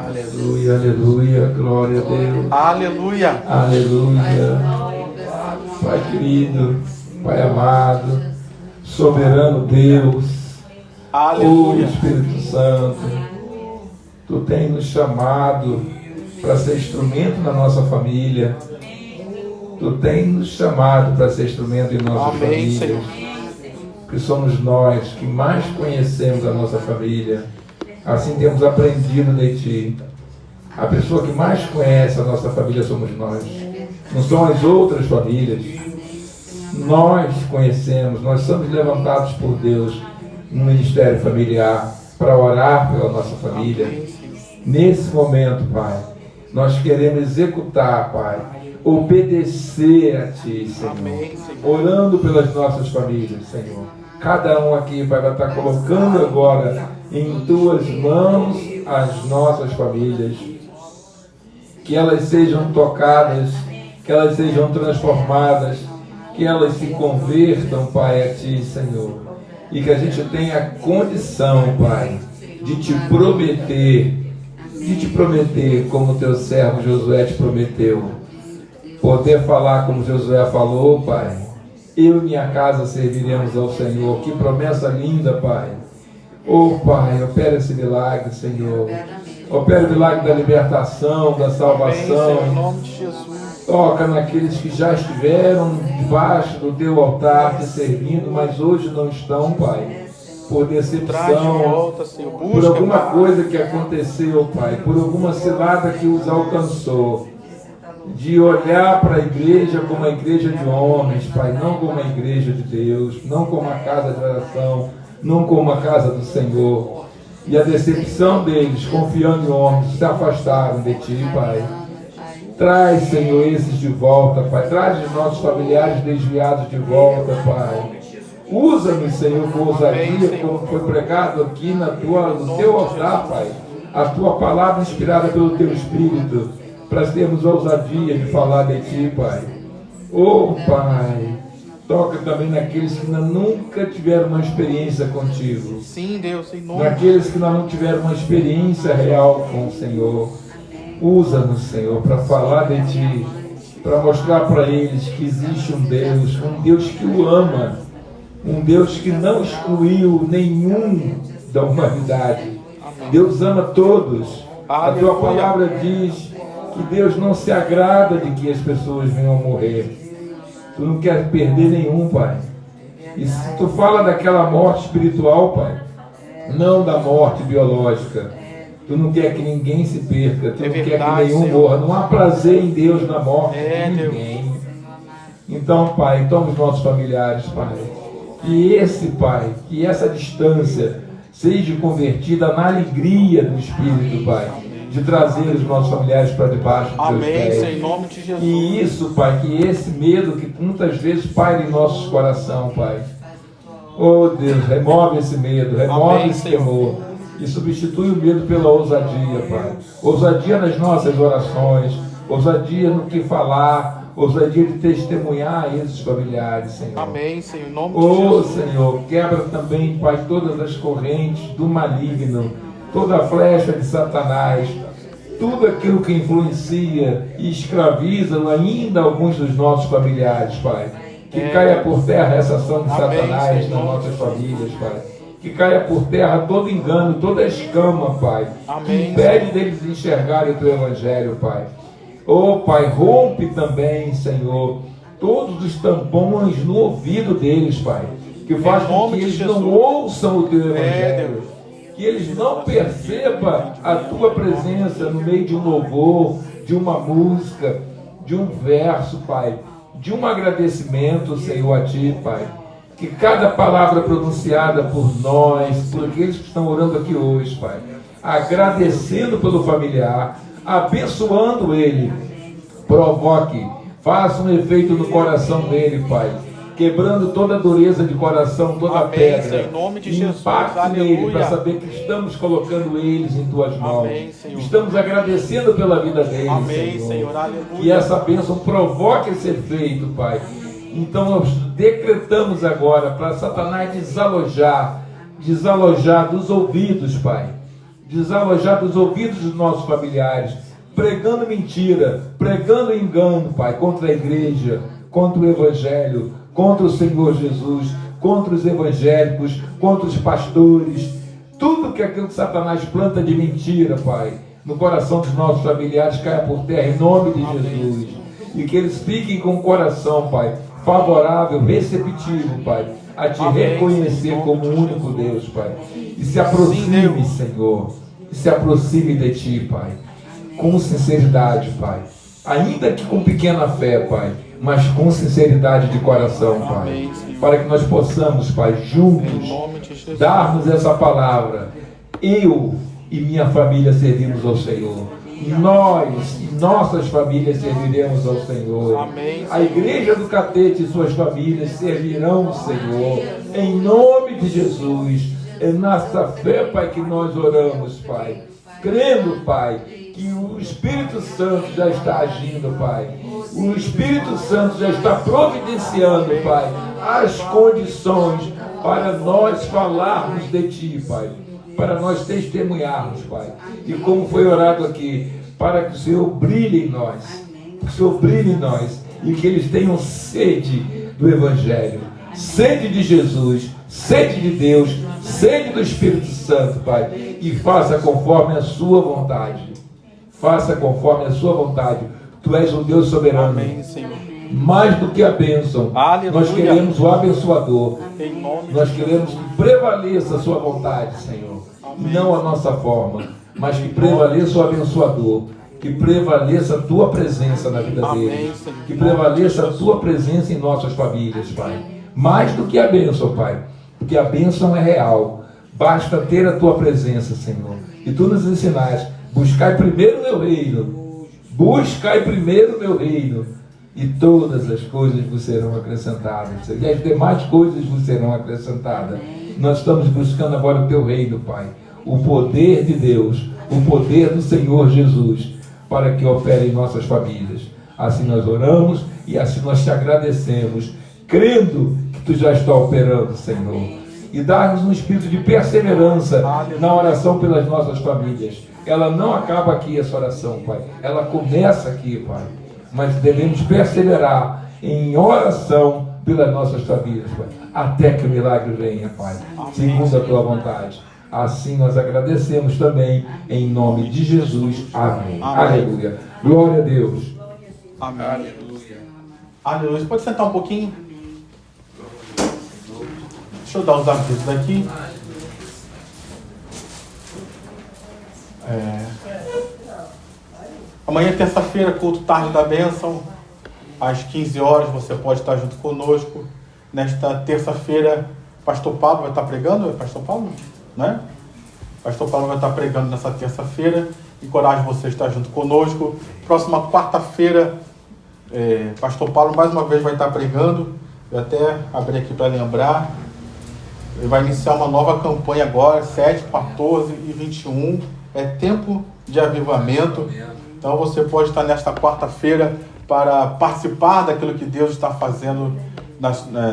D: Aleluia, aleluia, glória a Deus.
A: Aleluia.
D: Aleluia. Pai querido, Pai amado, soberano Deus,
A: Aleluia.
D: Espírito Santo, Tu tens nos chamado para ser instrumento na nossa família. Tu tens nos chamado para ser instrumento em nossa família.
A: Senhor.
D: Que somos nós que mais conhecemos a nossa família. Assim temos aprendido de Ti. A pessoa que mais conhece a nossa família somos nós. Não são as outras famílias. Nós conhecemos, nós somos levantados por Deus no ministério familiar para orar pela nossa família. Nesse momento, Pai, nós queremos executar, Pai, obedecer a Ti, Senhor. Orando pelas nossas famílias, Senhor. Cada um aqui, Pai, vai estar colocando agora em Tuas mãos as nossas famílias. Que elas sejam tocadas, que elas sejam transformadas, que elas se convertam, Pai, a Ti, Senhor. E que a gente tenha condição, Pai, de Te prometer como Teu servo Josué te prometeu. Poder falar como Josué falou, Pai. Eu e minha casa serviremos ao Senhor. Que promessa linda, Pai. Oh, Pai, opera esse milagre, Senhor. Opera o milagre da libertação, da salvação.
A: Em nome de Jesus.
D: Toca naqueles que já estiveram debaixo do Teu altar te servindo, mas hoje não estão, Pai. Por decepção,
A: Volta, Senhor. Busca,
D: por alguma
A: Pai.
D: coisa que aconteceu, Pai, por alguma cilada que os alcançou, de olhar para a igreja como a igreja de homens, Pai, não como a igreja de Deus, não como a casa de oração, não como a casa do Senhor. E a decepção deles, confiando em homens, se afastaram de Ti, Pai. Traz, Senhor, esses de volta, Pai. Traz os nossos familiares desviados de volta, Pai. Usa-nos, Senhor, com ousadia, como foi pregado aqui no Teu altar, Pai. A Tua palavra inspirada pelo Teu Espírito, para termos ousadia de falar de Ti, Pai. Oh, Pai, toca também naqueles que ainda nunca tiveram uma experiência contigo.
A: Sim, Deus, em nome
D: Naqueles que ainda não tiveram uma experiência real com o Senhor. Usa-nos, Senhor, para falar de Ti, para mostrar para eles que existe um Deus que o ama, um Deus que não excluiu nenhum da humanidade. Deus ama todos. A Tua palavra diz que Deus não se agrada de que as pessoas venham a morrer. Tu não quer perder nenhum, Pai. E se Tu fala daquela morte espiritual, Pai, não da morte biológica, Tu não quer que ninguém se perca, Tu não quer que nenhum morra. Não há prazer em Deus na morte de ninguém. Então, Pai, toma os nossos familiares, Pai. Pai, que essa distância seja convertida na alegria do Espírito, Pai, de trazer os nossos familiares para debaixo dos Teus pés.
A: Senhor, em nome de Jesus.
D: E isso, Pai, que esse medo que muitas vezes paira em nossos corações, Pai. Oh, Deus, remove esse medo, remove esse temor. E substitui o medo pela ousadia, Pai. Ousadia nas nossas orações, ousadia no que falar, ousadia de testemunhar a esses familiares, Senhor.
A: Amém, Senhor, em nome de Jesus.
D: Oh, Senhor, quebra também, Pai, todas as correntes do maligno, toda a flecha de Satanás, tudo aquilo que influencia e escraviza ainda alguns dos nossos familiares, Pai. Que caia por terra essa ação de Satanás nas nossas famílias, Pai. Que caia por terra todo engano, toda escama, Pai. Que impede deles enxergarem o Teu Evangelho, Pai. Oh, Pai, rompe também, Senhor, todos os tampões no ouvido deles, Pai. Que faz com que eles não ouçam o Teu Evangelho. Que eles não percebam a Tua presença no meio de um louvor, de uma música, de um verso, Pai. De um agradecimento, Senhor, a Ti, Pai. Que cada palavra pronunciada por nós, por aqueles que estão orando aqui hoje, Pai, agradecendo pelo familiar, abençoando ele, provoque, faça um efeito no coração dele, Pai, quebrando toda a dureza de coração, toda a pedra,
A: Senhor, em nome de
D: e
A: Jesus,
D: impacte nele,
A: aleluia.
D: para saber que estamos colocando eles em Tuas mãos.
A: Amém, Senhor.
D: Estamos agradecendo pela vida deles,
A: Amém,
D: Senhor.
A: Senhor, aleluia.
D: Que essa bênção provoque esse efeito, Pai. Então nós decretamos agora para Satanás desalojar dos ouvidos, Pai. Desalojar dos ouvidos dos nossos familiares, pregando mentira, pregando engano, Pai, contra a igreja, contra o Evangelho, contra o Senhor Jesus, contra os evangélicos, contra os pastores, tudo que aquilo que Satanás planta de mentira, Pai, no coração dos nossos familiares caia por terra em nome de Jesus, e que eles fiquem com o coração, Pai, favorável, receptivo, Pai, a Te reconhecer como o único Deus, Pai, e se aproxime, Senhor, e se aproxime de Ti, Pai, com sinceridade, Pai, ainda que com pequena fé, Pai, mas com sinceridade de coração, Pai, para que nós possamos, Pai, juntos, darmos essa palavra. Eu e minha família servimos ao Senhor. Nós e nossas famílias serviremos ao Senhor.
A: Amém.
D: A igreja do Catete e suas famílias servirão ao Senhor. Em nome de Jesus. É nessa fé, Pai, que nós oramos, Pai. Crendo, Pai, que o Espírito Santo já está agindo, Pai. O Espírito Santo já está providenciando, Pai, as condições para nós falarmos de Ti, Pai. Para nós testemunharmos, Pai. E como foi orado aqui, para que o Senhor brilhe em nós. Que o Senhor brilhe em nós. E que eles tenham sede do Evangelho. Sede de Jesus. Sede de Deus. Sede do Espírito Santo, Pai. E faça conforme a sua vontade. Faça conforme a sua vontade. Tu és um Deus soberano.
A: Amém, Senhor.
D: Mais do que a bênção,
A: Aleluia.
D: nós queremos o abençoador.
A: Em nome
D: Nós
A: de
D: queremos
A: Jesus.
D: que prevaleça a sua vontade, Senhor.
A: Amém.
D: Não a nossa forma, mas que prevaleça o abençoador. Que prevaleça a tua presença na vida
A: Amém,
D: deles.
A: Senhor.
D: Que prevaleça a tua presença em nossas famílias, Pai. Mais do que a bênção, Pai. Porque a bênção é real. Basta ter a tua presença, Senhor. E tu nos ensinais. Buscai primeiro o meu reino. Buscai primeiro o meu reino. E todas as coisas vos serão acrescentadas. E as demais coisas vos serão acrescentadas. Nós estamos buscando agora o teu reino, Pai. O poder de Deus. O poder do Senhor Jesus. Para que opere em nossas famílias. Assim nós oramos e assim nós te agradecemos. Crendo que tu já está operando, Senhor. E dá-nos um espírito de perseverança na oração pelas nossas famílias. Ela não acaba aqui, essa oração, Pai. Ela começa aqui, Pai. Mas devemos perseverar em oração pelas nossas famílias, Pai. Até que o milagre venha, Pai. Segundo a tua vontade. Assim nós agradecemos também, em nome de Jesus. Amém. Aleluia. Glória a Deus.
A: Amém.
B: Aleluia.
A: Aleluia. Você pode sentar um pouquinho? Deixa eu dar os avisos aqui. Amanhã, terça-feira, culto tarde da bênção. Às 15 horas você pode estar junto conosco. Nesta terça-feira, Pastor Pablo vai estar pregando. É Pastor Pablo? Né? Pastor Pablo vai estar pregando nessa terça-feira. Encorajo você a estar junto conosco. Próxima quarta-feira, Pastor Paulo mais uma vez vai estar pregando. Eu até abri aqui para lembrar. Ele vai iniciar uma nova campanha agora, 7, 14 e 21. É tempo de avivamento. Então você pode estar nesta quarta-feira para participar daquilo que Deus está fazendo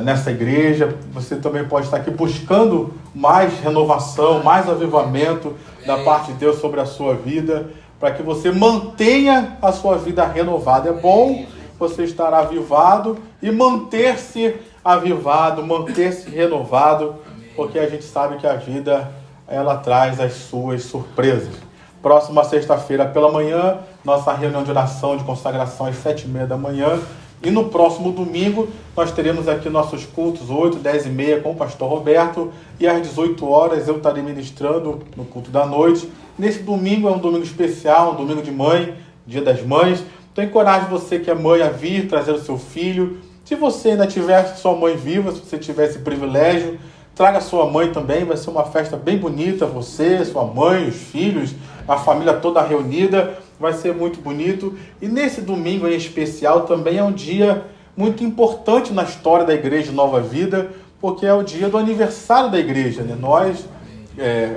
A: nessa igreja. Você também pode estar aqui buscando mais renovação, mais avivamento da parte de Deus sobre a sua vida, para que você mantenha a sua vida renovada. É bom você estar avivado e manter-se avivado, manter-se renovado, porque a gente sabe que a vida, ela traz as suas surpresas. Próxima sexta-feira pela manhã, nossa reunião de oração de consagração às 7h30 da manhã. E no próximo domingo, nós teremos aqui nossos cultos, 8, 10h30 com o pastor Roberto. E às 18 horas eu estarei ministrando no culto da noite. Nesse domingo é um domingo especial, um domingo de mãe, Dia das Mães. Então encorajo você que é mãe a vir trazer o seu filho. Se Se você ainda tiver sua mãe viva, se você tiver esse privilégio, traga sua mãe também, vai ser uma festa bem bonita, você, sua mãe, os filhos, a família toda reunida, vai ser muito bonito. E nesse domingo em especial também é um dia muito importante na história da Igreja Nova Vida, porque é o dia do aniversário da igreja, né?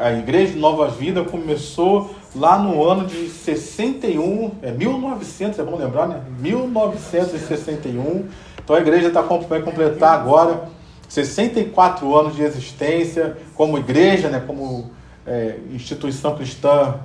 A: A Igreja Nova Vida começou lá no ano de 61, 1900, é bom lembrar, né? 1961. Então a igreja vai completar agora 64 anos de existência como igreja, né? Como instituição cristã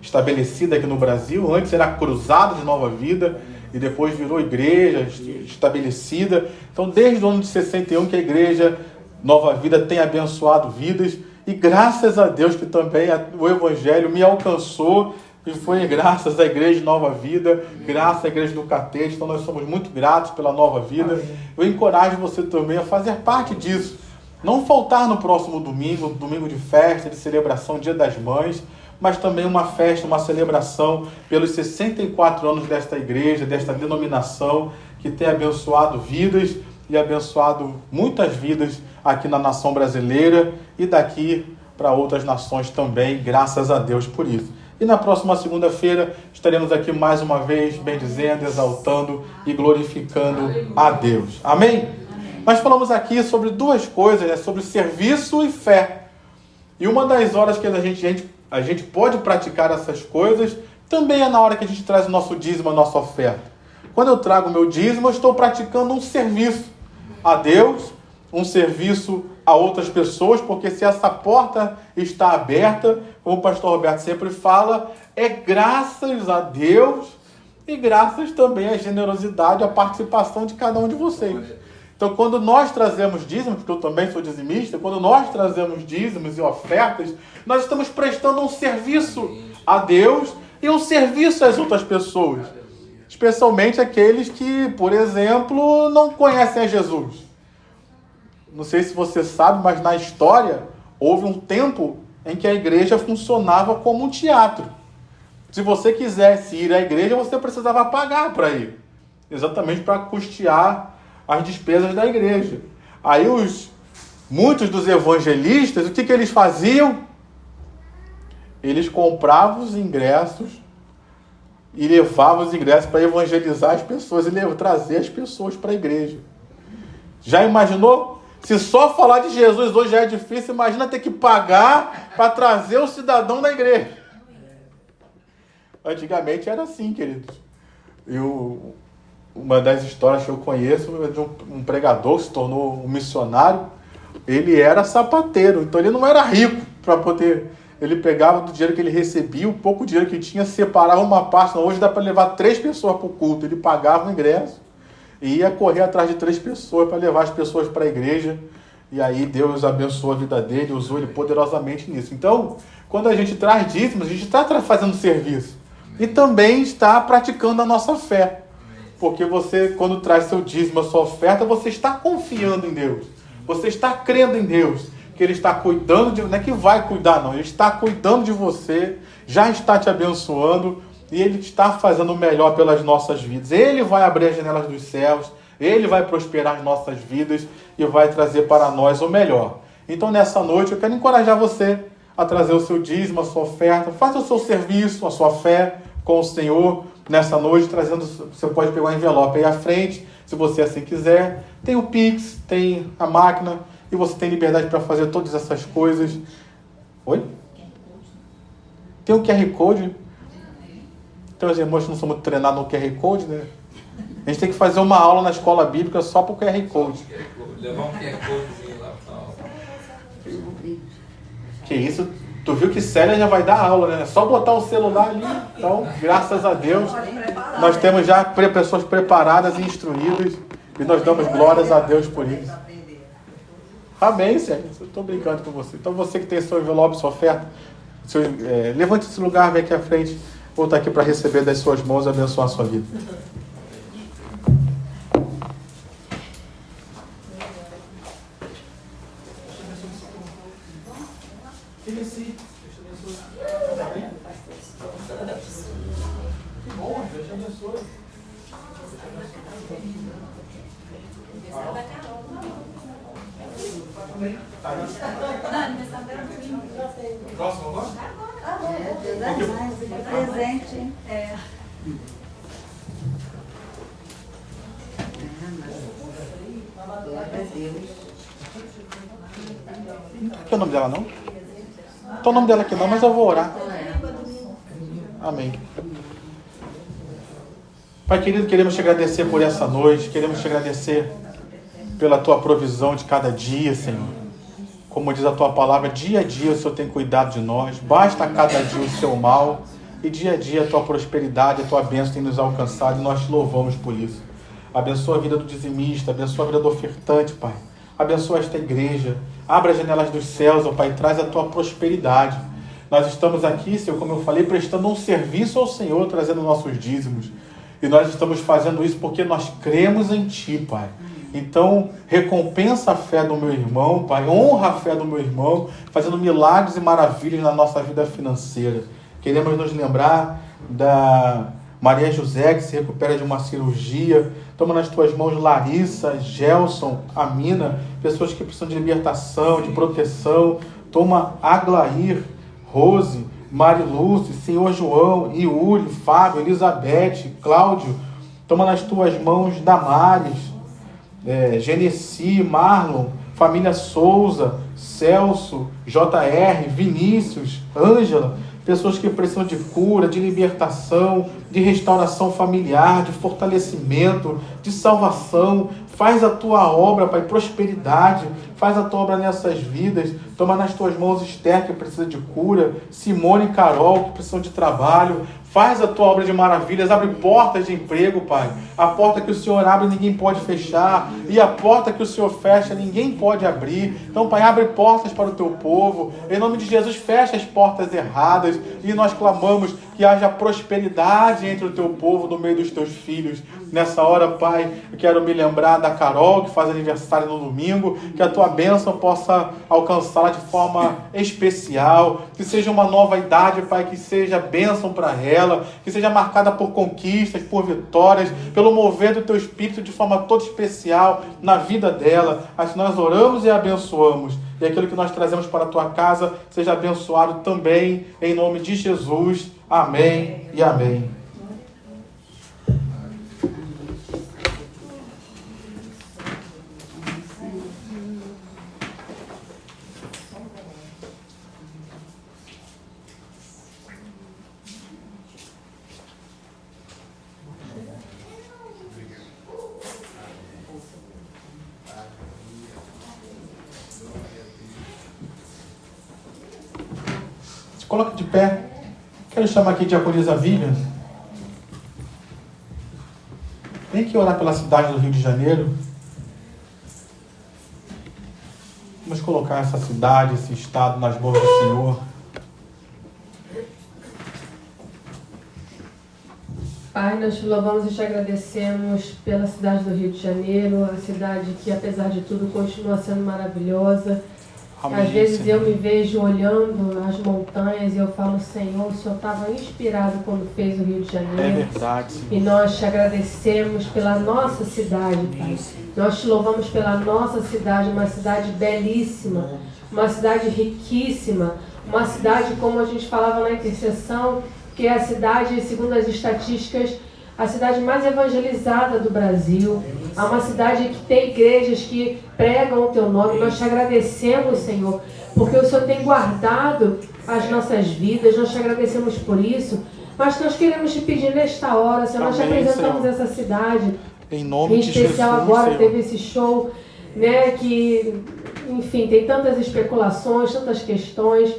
A: estabelecida aqui no Brasil. Antes era Cruzado de Nova Vida e depois virou igreja estabelecida. Então desde o ano de 61 que a Igreja Nova Vida tem abençoado vidas. E graças a Deus que também o Evangelho me alcançou, e foi graças à Igreja Nova Vida, graças à Igreja do Catete. Então nós somos muito gratos pela Nova Vida. Eu encorajo você também a fazer parte disso. Não faltar no próximo domingo, domingo de festa, de celebração, Dia das Mães, mas também uma festa, uma celebração pelos 64 anos desta igreja, desta denominação, que tem abençoado vidas e abençoado muitas vidas aqui na nação brasileira e daqui para outras nações também, graças a Deus por isso. E na próxima segunda-feira estaremos aqui mais uma vez bendizendo, exaltando e glorificando a Deus. Amém? Nós falamos aqui sobre duas coisas, né? Sobre serviço e fé. E uma das horas que a gente pode praticar essas coisas também é na hora que a gente traz o nosso dízimo, a nossa oferta. Quando eu trago o meu dízimo, eu estou praticando um serviço a Deus, um serviço a outras pessoas, porque se essa porta está aberta, como o pastor Roberto sempre fala, é graças a Deus e graças também à generosidade, à participação de cada um de vocês. Então, quando nós trazemos dízimos, porque eu também sou dizimista, quando nós trazemos dízimos e ofertas, nós estamos prestando um serviço a Deus e um serviço às outras pessoas. Especialmente aqueles que, por exemplo, não conhecem a Jesus. Não sei se você sabe, mas na história houve um tempo em que a igreja funcionava como um teatro. Se você quisesse ir à igreja, você precisava pagar para ir. Exatamente para custear as despesas da igreja. Aí muitos dos evangelistas, o que eles faziam? Eles compravam os ingressos e levavam os ingressos para evangelizar as pessoas e trazer as pessoas para a igreja. Já imaginou? Se só falar de Jesus hoje já é difícil, imagina ter que pagar para trazer o cidadão da igreja. Antigamente era assim, queridos. Uma das histórias que eu conheço é de um pregador que se tornou um missionário. Ele era sapateiro, então ele não era rico para poder... Ele pegava do dinheiro que ele recebia, o pouco dinheiro que tinha, separava uma parte. Não, hoje dá para levar 3 pessoas para o culto. Ele pagava o ingresso e ia correr atrás de 3 pessoas para levar as pessoas para a igreja. E aí Deus abençoou a vida dele, usou ele poderosamente nisso. Então, quando a gente traz dízimos, a gente está fazendo serviço. E também está praticando a nossa fé. Porque você, quando traz seu dízimo, a sua oferta, você está confiando em Deus. Você está crendo em Deus. Que Ele está cuidando de... Não é que vai cuidar, não. Ele está cuidando de você, já está te abençoando e Ele está fazendo o melhor pelas nossas vidas. Ele vai abrir as janelas dos céus, Ele vai prosperar as nossas vidas e vai trazer para nós o melhor. Então, nessa noite, eu quero encorajar você a trazer o seu dízimo, a sua oferta. Faça o seu serviço, a sua fé com o Senhor nessa noite, trazendo... Você pode pegar um envelope aí à frente, se você assim quiser. Tem o Pix, tem a máquina... E você tem liberdade para fazer todas essas coisas. Oi? Tem o QR Code. Então os irmãos que não são muito treinados no QR Code, né? A gente tem que fazer uma aula na escola bíblica só para o QR Code.
B: Levar um QR Codezinho lá para aula.
A: Que isso? Tu viu que Célia já vai dar aula, né? É só botar o celular ali. Então, graças a Deus, nós temos já pessoas preparadas e instruídas. E nós damos glórias a Deus por isso. Amém, Sérgio. Eu estou brincando com você. Então, você que tem seu envelope, sua oferta, levante esse lugar, vem aqui à frente. Vou estar aqui para receber das suas mãos e abençoar a sua vida. Que bom, Deus te abençoe. Próximo agora?
E: Presente. Glória a Deus.
A: Não é o nome dela, não? Não tá o nome dela aqui não, mas eu vou orar. Amém. Pai querido, queremos te agradecer por essa noite, queremos te agradecer pela tua provisão de cada dia, Senhor. Como diz a tua palavra, dia a dia o Senhor tem cuidado de nós, basta a cada dia o seu mal, e dia a dia a tua prosperidade, a tua bênção tem nos alcançado, e nós te louvamos por isso. Abençoa a vida do dizimista, abençoa a vida do ofertante, Pai. Abençoa esta igreja, abra as janelas dos céus, ó Pai, traz a tua prosperidade. Nós estamos aqui, Senhor, como eu falei, prestando um serviço ao Senhor, trazendo nossos dízimos. E nós estamos fazendo isso porque nós cremos em Ti, Pai. Então, recompensa a fé do meu irmão, Pai, honra a fé do meu irmão, fazendo milagres e maravilhas na nossa vida financeira. Queremos nos lembrar da Maria José, que se recupera de uma cirurgia. Toma nas tuas mãos Larissa, Gelson, Amina, pessoas que precisam de libertação, de proteção. Toma Aglair, Rose, Marilúcia, Senhor João, Yuri, Fábio, Elizabeth, Cláudio. Toma nas tuas mãos Damares, Genesi, Marlon, família Souza, Celso, JR, Vinícius, Ângela, pessoas que precisam de cura, de libertação, de restauração familiar, de fortalecimento, de salvação. Faz a tua obra, Pai, prosperidade. Faz a tua obra nessas vidas. Toma nas tuas mãos Esther, que precisa de cura. Simone e Carol, que precisam de trabalho. Faz a tua obra de maravilhas. Abre portas de emprego, Pai. A porta que o Senhor abre, ninguém pode fechar. E a porta que o Senhor fecha, ninguém pode abrir. Então, Pai, abre portas para o teu povo. Em nome de Jesus, fecha as portas erradas. E nós clamamos que haja prosperidade entre o teu povo, no meio dos teus filhos. Nessa hora, Pai, eu quero me lembrar da Carol, que faz aniversário no domingo. Que a tua bênção possa alcançá-la de forma especial. Que seja uma nova idade, Pai, que seja bênção para ela. Que seja marcada por conquistas, por vitórias, pelo mover do teu Espírito de forma toda especial na vida dela. Assim nós oramos e abençoamos. E aquilo que nós trazemos para a tua casa seja abençoado também, em nome de Jesus. Amém e amém. Se coloca de pé. Quero chamar aqui a diaconisa Vivian. Vem aqui orar pela cidade do Rio de Janeiro. Vamos colocar essa cidade, esse estado nas mãos do Senhor.
F: Pai, nós te louvamos e te agradecemos pela cidade do Rio de Janeiro, a cidade que, apesar de tudo, continua sendo maravilhosa.
A: Amém,
F: Às vezes
A: Senhor.
F: eu me vejo olhando as montanhas e eu falo, Senhor, o Senhor estava inspirado quando fez o Rio de
A: É
F: Janeiro.
A: verdade, Senhor.
F: E nós te agradecemos pela nossa cidade, Pai. Nós te louvamos pela nossa cidade, uma cidade belíssima, uma cidade riquíssima, uma cidade, como a gente falava na intercessão, que é a cidade, segundo as estatísticas, a cidade mais evangelizada do Brasil. Há uma cidade que tem igrejas que pregam o teu nome. Nós te agradecemos, Senhor, porque o Senhor tem guardado as nossas vidas. Nós te agradecemos por isso. Mas nós queremos te pedir nesta hora, Senhor, nós te
A: Amém,
F: apresentamos
A: Senhor.
F: essa cidade.
A: Em nome
F: Em
A: de
F: especial
A: Jesus,
F: agora
A: Senhor.
F: teve esse show, né, que, enfim, tem tantas especulações, tantas questões.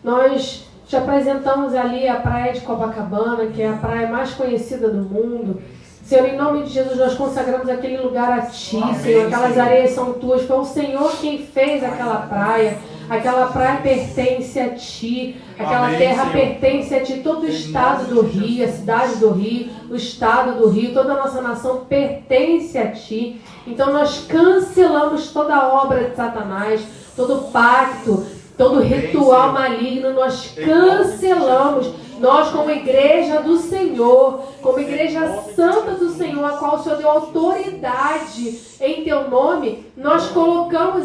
F: Nós te apresentamos ali a praia de Copacabana, que é a praia mais conhecida do mundo. Senhor, em nome de Jesus, nós consagramos aquele lugar a Ti,
A: Amém,
F: Senhor. Aquelas
A: Senhor.
F: areias são Tuas. Foi o Senhor quem fez aquela praia. Aquela praia pertence a Ti. Aquela
A: Amém,
F: terra
A: Senhor.
F: pertence a Ti. Todo o estado do Rio, a cidade do Rio, o estado do Rio, toda a nossa nação pertence a Ti. Então nós cancelamos toda a obra de Satanás, todo pacto, todo ritual maligno, nós cancelamos. Nós, como igreja do Senhor, Senhor, como igreja santa do Senhor, a qual o Senhor deu autoridade em teu nome, nós colocamos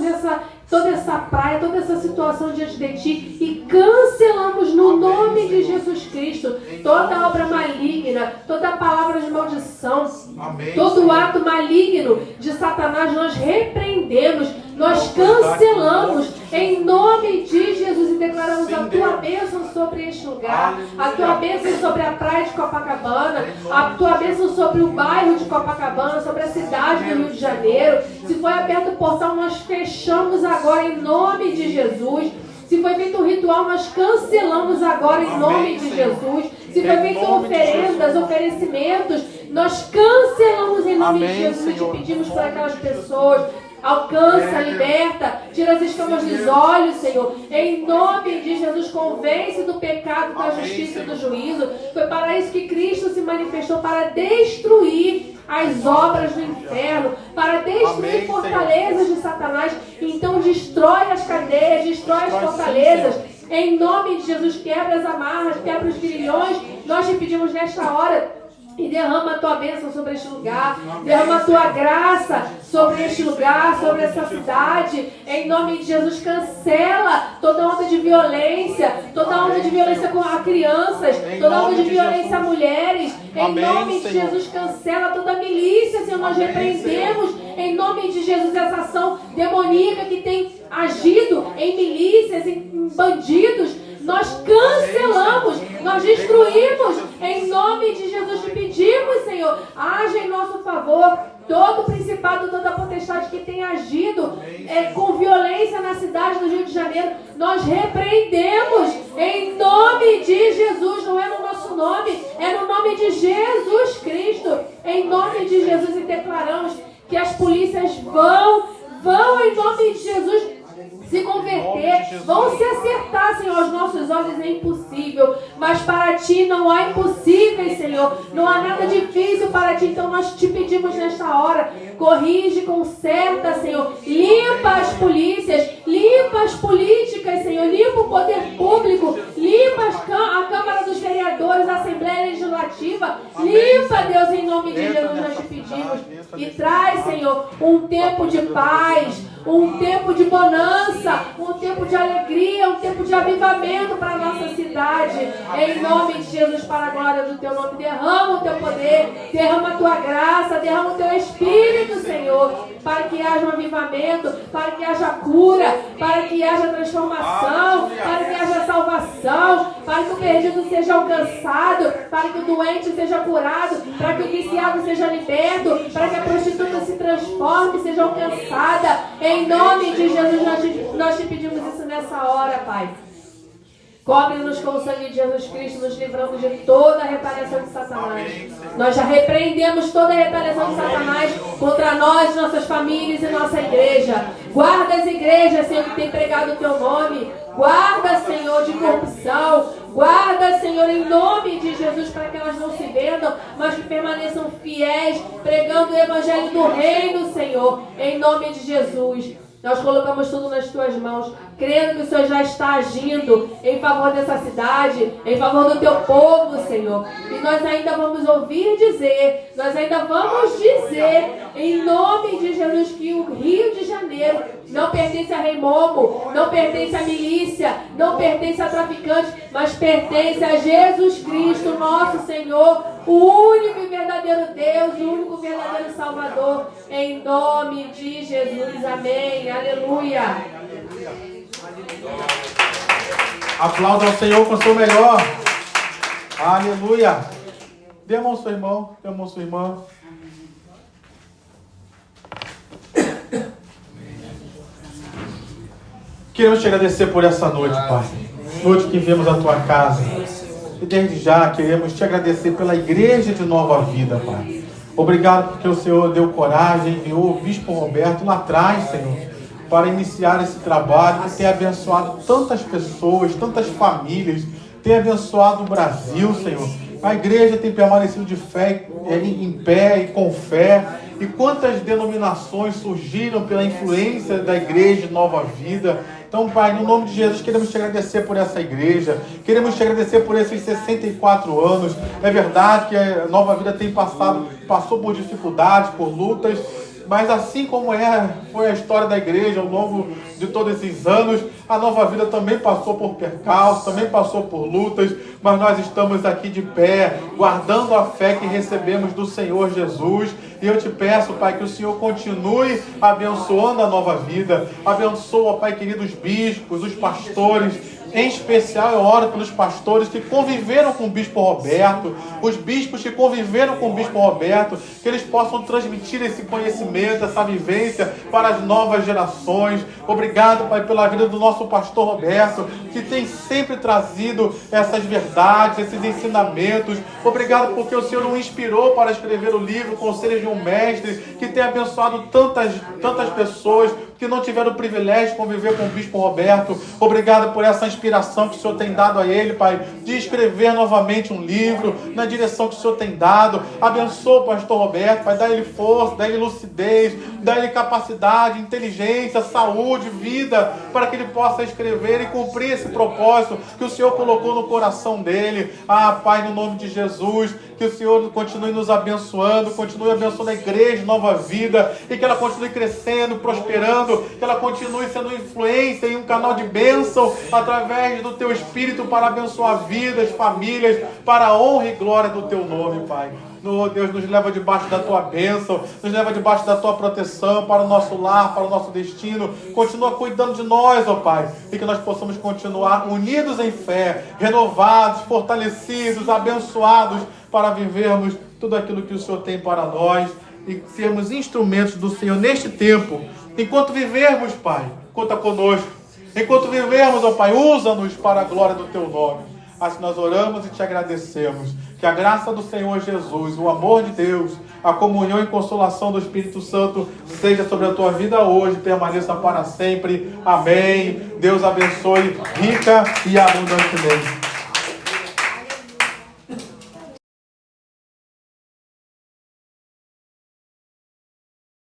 F: toda essa praia, toda essa situação diante de ti e cancelamos no nome de Jesus Cristo toda obra maligna, toda palavra de maldição, todo ato maligno de Satanás, nós repreendemos, nós cancelamos em nome de Jesus e declaramos a tua bênção sobre este lugar, a tua bênção sobre a praia de Copacabana, a tua bênção sobre o bairro de Copacabana, sobre a cidade do Rio de Janeiro. Se foi aberto o portal, nós fechamos agora em nome de Jesus. Se foi feito um ritual, nós cancelamos agora em nome de Jesus. Se foi feito oferendas, oferecimentos, nós cancelamos em nome de Jesus e te pedimos para aquelas pessoas. Alcança, liberta, tira as escamas dos olhos, Senhor. Em nome de Jesus, convence do pecado, da justiça e do juízo. Foi para isso que Cristo se manifestou, para destruir as obras do inferno, para destruir fortalezas de Satanás. Então destrói as cadeias, destrói as fortalezas. Em nome de Jesus, quebra as amarras, quebra os grilhões. Nós te pedimos nesta hora. E derrama a tua bênção sobre este lugar. Derrama a tua graça sobre este lugar, sobre essa cidade. Em nome de Jesus, cancela toda onda de violência. Toda onda de violência com as crianças. Toda onda de violência a mulheres. Em nome de Jesus, cancela toda milícia, Senhor. Nós repreendemos em nome de Jesus essa ação demoníaca que tem agido em milícias, em bandidos. Nós cancelamos, nós destruímos, em nome de Jesus te pedimos, Senhor, haja em nosso favor. Todo principado, toda potestade que tem agido com violência na cidade do Rio de Janeiro, nós repreendemos em nome de Jesus. Não é no nosso nome, é no nome de Jesus Cristo. Em nome de Jesus, e declaramos que as polícias vão em nome de Jesus se converter, vão se acertar, Senhor. Aos nossos olhos é impossível, mas para ti não há impossíveis, Senhor. Não há nada difícil para ti. Então nós te pedimos nesta hora, corrige, conserta, Senhor. Limpa as polícias, limpa as políticas, Senhor. Limpa o poder público, limpa a Câmara dos Vereadores, a Assembleia Legislativa. Limpa, Deus, em nome de Jesus nós te pedimos. E traz, Senhor, um tempo de paz, um tempo de bonança, um tempo de alegria, um tempo de avivamento para a nossa cidade. Em nome de Jesus, para a glória do teu nome, derrama o teu poder, derrama a tua graça, derrama o teu Espírito, Senhor, para que haja um avivamento, para que haja cura, para que haja transformação, para que haja salvação, para que o perdido seja alcançado, para que o doente seja curado, para que o viciado seja liberto, para que a prostituta se transforme, seja alcançada. Em nome de Jesus, nós te pedimos isso nessa hora, Pai. Cobre-nos com o sangue de Jesus Cristo, nos livrando de toda a retaliação de Satanás. Nós já repreendemos toda a retaliação de Satanás contra nós, nossas famílias e nossa igreja. Guarda as igrejas, Senhor, que tem pregado o teu nome. Guarda, Senhor, de corrupção. Guarda, Senhor, em nome de Jesus, para que elas não se vendam, mas que permaneçam fiéis, pregando o evangelho do reino, Senhor, em nome de Jesus. Nós colocamos tudo nas tuas mãos, crendo que o Senhor já está agindo em favor dessa cidade, em favor do teu povo, Senhor. E nós ainda vamos ouvir dizer, em nome de Jesus, que o Rio de Janeiro não pertence a Rei Momo, não pertence a milícia, não pertence a traficante, mas pertence a Jesus Cristo, nosso Senhor, o único e verdadeiro Deus, o único e verdadeiro Salvador, em nome de Jesus. Amém. Aleluia.
A: Aplauda ao Senhor com o seu melhor. Aleluia. Dê a mão ao seu irmão, dê a mão à sua irmã. Queremos te agradecer por essa noite, Pai. Noite que viemos à tua casa. E desde já queremos te agradecer pela igreja de Nova Vida, Pai. Obrigado porque o Senhor deu coragem, enviou o Bispo Roberto lá atrás, Senhor, para iniciar esse trabalho, que tem abençoado tantas pessoas, tantas famílias, tem abençoado o Brasil, Senhor. A igreja tem permanecido de fé, em pé e com fé. E quantas denominações surgiram pela influência da igreja de Nova Vida. Então, Pai, no nome de Jesus, queremos te agradecer por essa igreja, queremos te agradecer por esses 64 anos. É verdade que a Nova Vida passou por dificuldades, por lutas, mas assim como foi a história da igreja ao longo de todos esses anos, a Nova Vida também passou por percalços, também passou por lutas, mas nós estamos aqui de pé, guardando a fé que recebemos do Senhor Jesus. E eu te peço, Pai, que o Senhor continue abençoando a Nova Vida. Abençoa, Pai querido, os bispos, os pastores. Em especial, eu oro pelos pastores que conviveram com o Bispo Roberto, os bispos que conviveram com o Bispo Roberto, que eles possam transmitir esse conhecimento, essa vivência para as novas gerações. Obrigado, Pai, pela vida do nosso pastor Roberto, que tem sempre trazido essas verdades, esses ensinamentos. Obrigado porque o Senhor o inspirou para escrever o livro Conselhos de um Mestre, que tem abençoado tantas pessoas que não tiveram o privilégio de conviver com o Bispo Roberto. Obrigado por essa inspiração que o Senhor tem dado a ele, Pai, de escrever novamente um livro, na direção que o Senhor tem dado. Abençoa o pastor Roberto, Pai, dá ele força, dá ele lucidez, dá ele capacidade, inteligência, saúde, vida, para que ele possa escrever e cumprir esse propósito que o Senhor colocou no coração dele. Pai, no nome de Jesus, que o Senhor continue nos abençoando, continue abençoando a igreja Nova Vida, e que ela continue crescendo, prosperando, que ela continue sendo influência e um canal de bênção através do Teu Espírito para abençoar vidas, famílias, para a honra e glória do Teu nome, Pai. Deus, nos leva debaixo da Tua bênção, nos leva debaixo da Tua proteção, para o nosso lar, para o nosso destino. Continua cuidando de nós, ó Pai, e que nós possamos continuar unidos em fé, renovados, fortalecidos, abençoados, para vivermos tudo aquilo que o Senhor tem para nós e sermos instrumentos do Senhor neste tempo. Enquanto vivermos, Pai, conta conosco. Enquanto vivermos, ó Pai, usa-nos para a glória do Teu nome. Assim nós oramos e te agradecemos. Que a graça do Senhor Jesus, o amor de Deus, a comunhão e consolação do Espírito Santo seja sobre a tua vida hoje, permaneça para sempre. Amém. Deus abençoe rica e abundantemente.